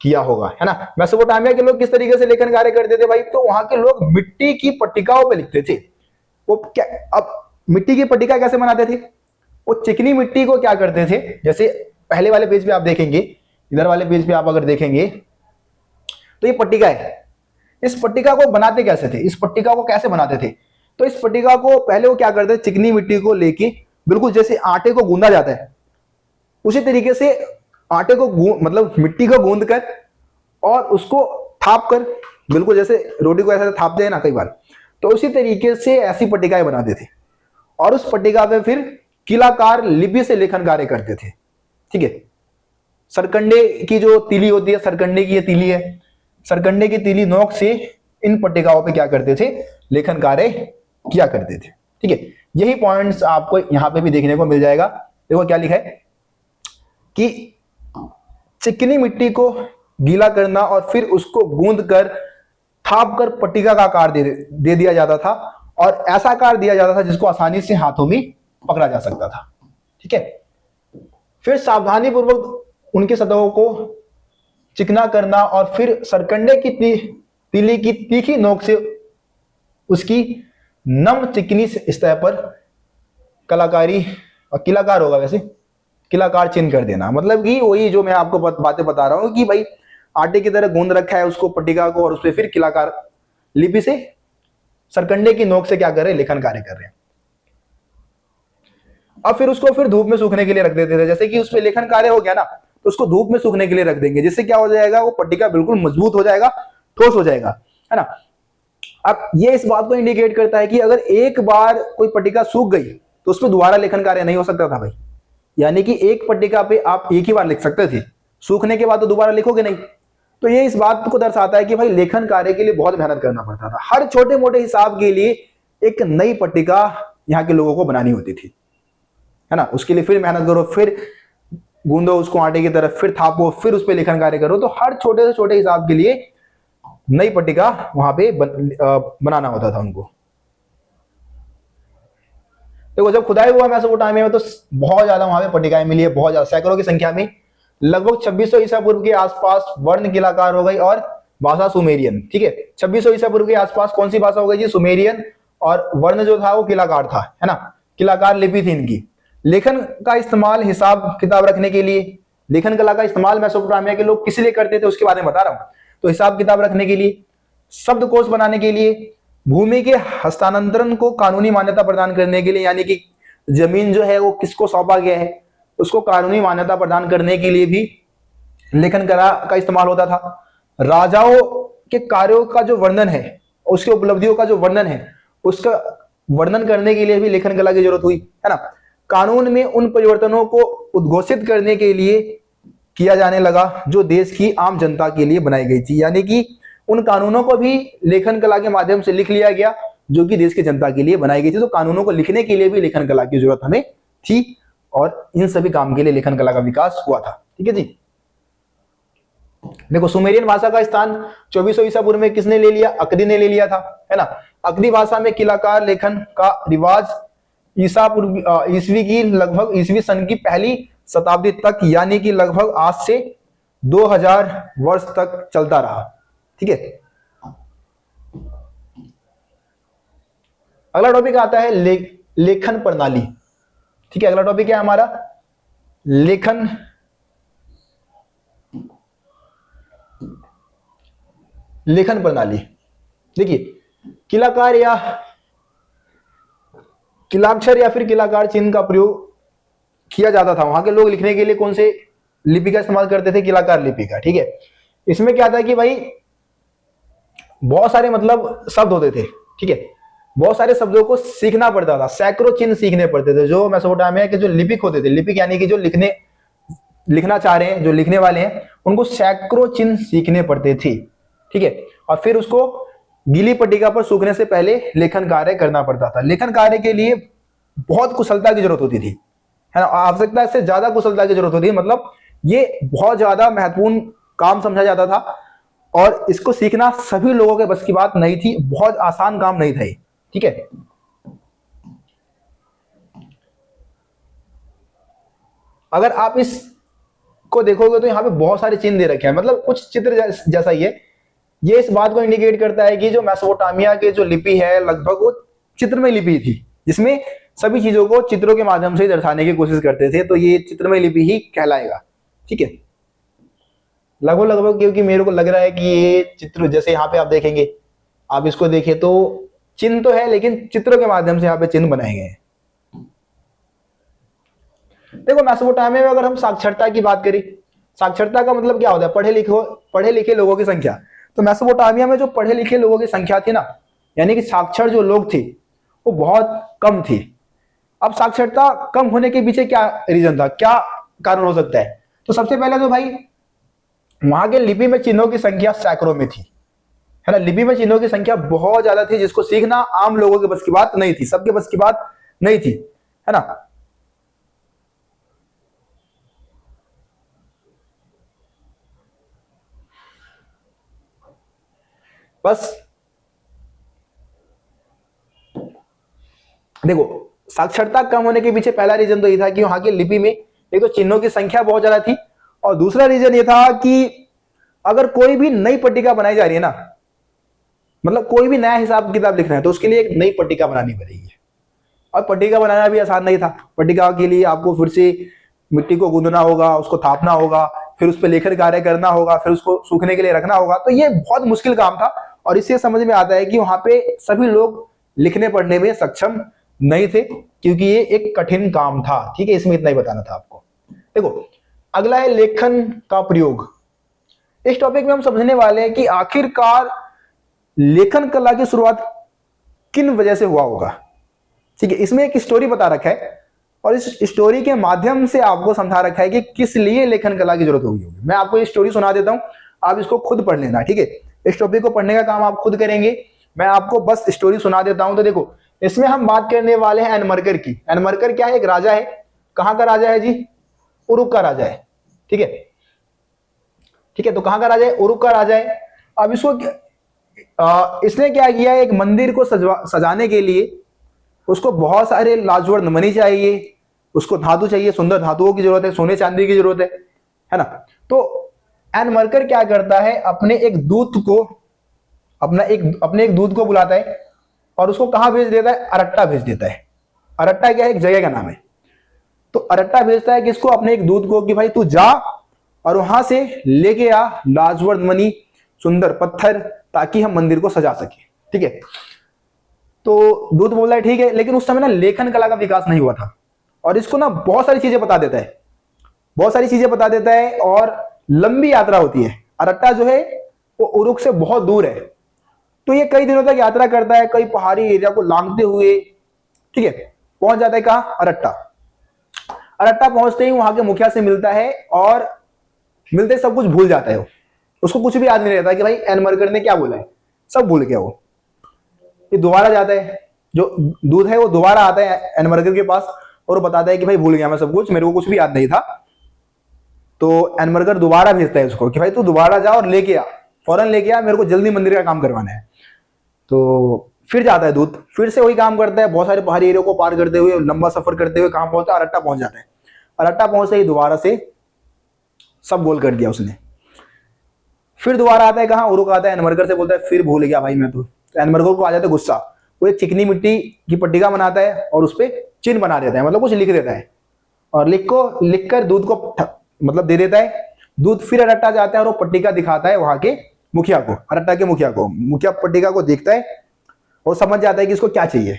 किया होगा, है ना। मेसोपोटामिया के लोग किस तरीके से लेखन कार्य करते थे भाई? तो वहां के लोग मिट्टी की पट्टिकाओं पे लिखते थे। वो क्या, अब मिट्टी की पट्टिका कैसे बनाते थे? वो चिकनी मिट्टी को क्या करते थे, जैसे पहले वाले पेज पे आप देखेंगे, इधर वाले पेज पे आप अगर देखेंगे तो ये पट्टिका है। इस पट्टिका को बनाते कैसे थे? इस पट्टिका को कैसे बनाते थे? तो इस पट्टिका को पहले वो क्या करते थे, चिकनी मिट्टी को लेके बिल्कुल जैसे आटे को गूंदा जाता है उसी तरीके से आटे को मतलब मिट्टी को गूंद कर और उसको थाप कर, बिल्कुल जैसे रोटी को ऐसे थापते हैं ना कई बार, तो उसी तरीके से ऐसी पट्टिकाएं बनाते थे और उस पट्टिका पे फिर किलाकार लिपि से लेखन कार्य करते थे। ठीक है, सरकंडे की जो तीली होती है, सरकंडे की ये तीली है, सरकंडे की तीली नोक से इन पट्टिकाओं पे क्या करते थे, लेखन कार्य किया करते थे। ठीक है, यही पॉइंट्स आपको यहां पे भी देखने को मिल जाएगा। देखो क्या लिखा है कि चिकनी मिट्टी को गीला करना और फिर उसको गूंद कर थाप कर पट्टिका का आकार दे दिया जाता था और ऐसा आकार दिया जाता था जिसको आसानी से हाथों में पकड़ा जा सकता था। ठीक है, फिर सावधानी पूर्वक उनकी सतहों को चिकना करना और फिर सरकंडे की तीली की तीखी नोक से उसकी नम चिकनी सतह पर कलाकारी, और किलाकार होगा वैसे, किलाकार चिन्ह कर देना। मतलब कि वही जो मैं आपको बातें बता रहा हूं कि भाई आटे की तरह गूंद रखा है उसको पट्टिका को और उस पर फिर किलाकार लिपि से सरकंडे की नोक से क्या कर रहे हैं, लेखन कार्य कर रहे हैं। अब फिर उसको फिर धूप में सूखने के लिए रख देते थे। जैसे कि उसमें लेखन कार्य हो गया ना, तो उसको धूप में सूखने के लिए रख देंगे, जिससे क्या हो जाएगा, वो पट्टिका बिल्कुल मजबूत हो जाएगा, ठोस हो जाएगा, है ना। अब ये इस बात को इंडिकेट करता है कि अगर एक बार कोई पट्टिका सूख गई तो उसमें दोबारा लेखन कार्य नहीं हो सकता था भाई। यानी कि एक पट्टिका पे आप एक ही बार लिख सकते थे, सूखने के बाद तो दोबारा लिखोगे नहीं। तो ये इस बात को दर्शाता है कि भाई लेखन कार्य के लिए बहुत मेहनत करना पड़ता था। हर छोटे मोटे हिसाब के लिए एक नई पट्टिका यहाँ के लोगों को बनानी होती थी, है ना। उसके लिए फिर मेहनत करो, फिर गूंदो उसको आटे की तरफ, फिर थापो, फिर उस पर लेखन कार्य करो। तो हर छोटे से छोटे हिसाब के लिए नई पट्टिका वहां पे बनाना होता था उनको। देखो जब खुदाई हुआ मेसोपोटामिया में तो बहुत ज्यादा वहां पे पट्टिकाएं मिली है, बहुत ज्यादा, सैकड़ों की संख्या में। लगभग 2600 ईसा पूर्व के आसपास वर्ण किलाकार हो गई और भाषा सुमेरियन। ठीक है, 2600 ईसा पूर्व के आसपास कौन सी भाषा हो गई जी, सुमेरियन, और वर्ण जो था वो किलाकार था, है ना, किलाकार लिपि थी इनकी। लेखन का इस्तेमाल हिसाब किताब रखने के लिए, लेखन कला का इस्तेमाल मेसोपोटामिया के लोग किस लिए करते थे उसके बारे में बता रहा हूं। तो हिसाब किताब रखने के लिए, शब्दकोश बनाने के लिए, भूमि के हस्तांतरण को कानूनी मान्यता प्रदान करने के लिए, यानी कि जमीन जो है वो किसको सौंपा गया है उसको कानूनी मान्यता प्रदान करने के लिए भी लेखन कला का इस्तेमाल होता था। राजाओं के कार्यों का जो वर्णन है, उसके उपलब्धियों का जो वर्णन है, उसका वर्णन करने के लिए भी लेखन कला की जरूरत हुई, है ना। कानून में उन परिवर्तनों को उद्घोषित करने के लिए किया जाने लगा जो देश की आम जनता के लिए बनाई गई थी। यानी कि उन कानूनों को भी लेखन कला के माध्यम से लिख लिया गया जो कि देश की जनता के लिए बनाई गई थी। तो कानूनों को लिखने के लिए भी लेखन कला की जरूरत हमें थी और इन सभी काम के लिए लेखन कला का विकास हुआ था। ठीक है जी। देखो सुमेरियन भाषा का स्थान 2400 ईसा पूर्व में किसने ले लिया, अकदी ने ले लिया था, है ना। अकदी भाषा में किलाकार लेखन का रिवाज ईसा पूर्व ईसवी की लगभग ईसवी सन की पहली शताब्दी तक, यानी कि लगभग आज से 2000 वर्ष तक चलता रहा। ठीक है, अगला टॉपिक आता है लेखन प्रणाली। ठीक है, अगला टॉपिक क्या है हमारा, लेखन प्रणाली। देखिए किलाकार या किलाक्षर या फिर किलाकार चिन्ह का प्रयोग किया जाता था। वहां के लोग लिखने के लिए कौन से लिपि का इस्तेमाल करते थे, किलाकार लिपि का। ठीक है, इसमें क्या था कि भाई बहुत सारे मतलब शब्द होते थे। ठीक है, बहुत सारे शब्दों को सीखना पड़ता था, सैकड़ों चिन्ह सीखने पड़ते थे। जो मेसोपोटामिया के जो लिपिक होते थे, लिपिक यानी कि जो लिखना चाह रहे हैं, जो लिखने वाले हैं, उनको सैकड़ों चिन्ह सीखने पड़ते थे। ठीक है, और फिर उसको गीली पट्टिका पर सूखने से पहले लेखन कार्य करना पड़ता था। लेखन कार्य के लिए बहुत कुशलता की जरूरत होती थी, है ना, आवश्यकता से ज्यादा कुशलता की जरूरत होती है। मतलब ये बहुत ज्यादा महत्वपूर्ण काम समझा जाता था और इसको सीखना सभी लोगों के बस की बात नहीं थी, बहुत आसान काम नहीं था ये। ठीक है, अगर आप इस को देखोगे तो यहाँ पे बहुत सारे चिन्ह दे रखे हैं, मतलब कुछ चित्र जैसा ही है। ये इस बात को इंडिकेट करता है कि जो मेसोपोटामिया के जो लिपि है लगभग वो चित्रमय लिपि थी, जिसमें सभी चीजों को चित्रों के माध्यम से दर्शाने की कोशिश करते थे, तो ये चित्रमय लिपि ही कहलाएगा। ठीक है, लगभग लगभग, क्योंकि मेरे को लग रहा है कि ये चित्र, जैसे यहाँ पे आप देखेंगे, आप इसको देखिए तो चिन्ह तो है लेकिन चित्रों के माध्यम से यहाँ पे चिन्ह बनाए गए हैं। देखो मेसोपोटामिया में अगर हम साक्षरता की बात करें, साक्षरता का मतलब क्या होता है? पढ़े लिखे लोगों की संख्या। तो मेसोपोटामिया में जो पढ़े लिखे लोगों की संख्या थी ना, यानी कि साक्षर जो लोग थे वो बहुत कम थी। अब साक्षरता कम होने के पीछे क्या रीजन था, क्या कारण हो सकता है? तो सबसे पहले तो भाई वहां के लिपि में चिन्हों की संख्या सैकड़ों में थी, है ना। लिपि में चिन्हों की संख्या बहुत ज्यादा थी, जिसको सीखना आम लोगों के बस की बात नहीं थी, सबके बस की बात नहीं थी, है ना। बस देखो, साक्षरता कम होने के पीछे पहला रीजन तो ये था कि वहां की लिपि में एक तो चिन्हों की संख्या बहुत ज्यादा थी, और दूसरा रीजन ये था कि अगर कोई भी नई पट्टिका बनाई जा रही है ना, मतलब कोई भी नया हिसाब किताब लिखना है, तो उसके लिए एक नई पट्टिका बनानी पड़ेगी। और पट्टिका बनाना भी आसान नहीं था। पट्टिका के लिए आपको फिर से मिट्टी को गूंदना होगा, उसको थापना होगा, फिर उस पर लेखन कार्य करना होगा, फिर उसको सूखने के लिए रखना होगा। तो ये बहुत मुश्किल काम था, और इससे समझ में आता है कि वहां पे सभी लोग लिखने पढ़ने में सक्षम नहीं थे, क्योंकि ये एक कठिन काम था। ठीक है, इसमें इतना ही बताना था आपको। देखो अगला है लेखन का प्रयोग। इस टॉपिक में हम समझने वाले हैं कि आखिरकार लेखन कला की शुरुआत किन वजह से हुआ होगा। ठीक है, इसमें एक स्टोरी बता रखा है, और इस स्टोरी के माध्यम से आपको समझा रखा है कि किस लिए लेखन कला की जरूरत होगी। मैं आपको ये स्टोरी सुना देता हूं, आप इसको खुद पढ़ लेना। ठीक है, इस टॉपिक को पढ़ने का काम आप खुद करेंगे, मैं आपको बस स्टोरी सुना देता हूं। तो देखो, इसमें हम बात करने वाले हैं एनमरकर की। एनमरकर क्या है? एक राजा है। कहां का राजा है जी? उरुक का राजा है। ठीक है, ठीक है, तो कहां का राजा है? उरुक का राजा है। अब इसको इसने क्या किया? एक मंदिर को सजाने के लिए उसको बहुत सारे लाजवर्द मणि चाहिए, उसको धातु चाहिए, सुंदर धातुओं की जरूरत है, सोने चांदी की जरूरत है ना। तो एनमरकर क्या करता है? अपने एक दूत को बुलाता है, और उसको कहां भेज देता है? अरट्टा भेज देता है। अरट्टा क्या है? एक जगह का नाम है। तो अरट्टा भेजता है किसको? अपने एक दूत को, कि भाई तू जा और वहां से लेके आ लाजवर्द मणि, सुंदर पत्थर, ताकि हम मंदिर को सजा सके। ठीक है, तो दूत बोलता है ठीक है, लेकिन उस समय ना लेखन कला का विकास नहीं हुआ था, और इसको ना बहुत सारी चीजें बता देता है, और लंबी यात्रा होती है। अरट्टा जो है वो उरुक से बहुत दूर है, तो ये कई दिनों तक यात्रा करता है, कई पहाड़ी एरिया को लांघते हुए। ठीक है, पहुंच जाता है कहां? अरट्टा। अरट्टा पहुंचते ही वहां के मुखिया से मिलता है, और मिलते सब कुछ भूल जाता है। उसको कुछ भी याद नहीं रहता कि भाई एनमरकर ने क्या बोला है, सब भूल गया वो। ये दोबारा जाता है, जो दूध है वो दोबारा आता है एनमरकर के पास, और वो बताता है कि भाई भूल गया मैं सब कुछ, मेरे को कुछ भी याद नहीं था। तो एनमरकर दोबारा भेजता है उसको कि भाई तू दोबारा जा और लेके आ, फौरन लेके आ, मेरे को जल्दी मंदिर का काम करवाना है। तो फिर जाता है दूत, फिर से वही काम करता है, बहुत सारे पहाड़ी एरिया को पार करते हुए, लंबा सफर करते हुए कहां पहुंचता है? अरट्टा पहुंच जाता है। अरट्टा पहुंचते ही दोबारा से सब गोल कर दिया उसने। फिर दोबारा आता है कहां? उरुक आता है। एनमरकर से बोलता है फिर भूल गया भाई मैं तो। एनमरकर को आ जाता है गुस्सा, वो एक चिकनी मिट्टी की पट्टिका बनाता है, और उस पर चिन्ह बना देता है, मतलब कुछ लिख देता है, और लिखकर दूध को मतलब दे देता है। दूध फिर अरट्टा जाता है, और वो पट्टिका दिखाता है वहां के मुखिया को, अरट्टा के मुखिया को। मुखिया पट्टिका को देखता है और समझ जाता है कि इसको क्या चाहिए।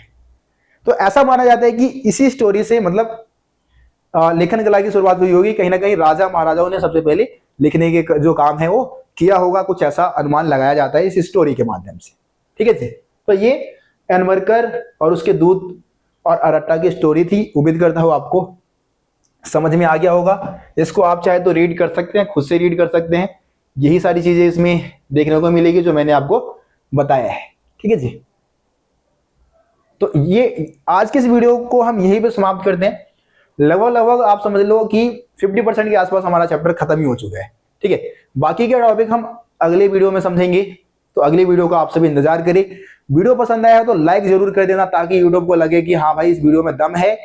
तो ऐसा माना जाता है कि इसी स्टोरी से मतलब लेखन कला की शुरुआत हुई होगी। कहीं ना कहीं राजा महाराजाओं ने सबसे पहले लिखने के जो काम है वो किया होगा, कुछ ऐसा अनुमान लगाया जाता है इस स्टोरी के माध्यम से। ठीक है जी, तो ये एनमरकर और उसके दूत और अरट्टा की स्टोरी थी। उम्मीद करता हूं आपको समझ में आ गया होगा। इसको आप चाहे तो रीड कर सकते हैं, खुद से रीड कर सकते हैं। यही सारी चीजें इसमें देखने को मिलेगी जो मैंने आपको बताया है। ठीक है जी, तो ये आज के इस वीडियो को हम यहीं पे समाप्त करते हैं। लगभग आप समझ लो कि 50% के आसपास हमारा चैप्टर खत्म ही हो चुका है। ठीक है, बाकी के टॉपिक हम अगले वीडियो में समझेंगे, तो अगले वीडियो का आप सभी इंतजार करें। वीडियो पसंद आया तो लाइक जरूर कर देना, ताकि यूट्यूब को लगे कि हाँ भाई इस वीडियो में दम है,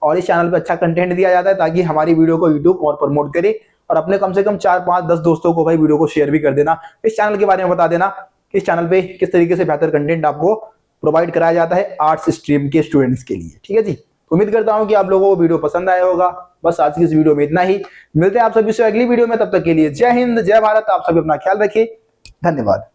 और इस चैनल पे अच्छा कंटेंट दिया जाता है ताकि हमारी वीडियो को यूट्यूब और प्रमोट करे, और अपने कम से कम 4, 5, 10 दोस्तों को भाई वीडियो को शेयर भी कर देना। इस चैनल के बारे में बता देना कि इस चैनल पे किस तरीके से बेहतर कंटेंट आपको प्रोवाइड कराया जाता है आर्ट्स स्ट्रीम के स्टूडेंट्स के लिए। ठीक है जी, उम्मीद करता हूं कि आप लोगों को वीडियो पसंद आया होगा। बस आज की इस वीडियो में इतना ही, मिलते हैं आप सभी से अगली वीडियो में। तब तक के लिए जय हिंद, जय भारत। आप सभी अपना ख्याल रखिए, धन्यवाद।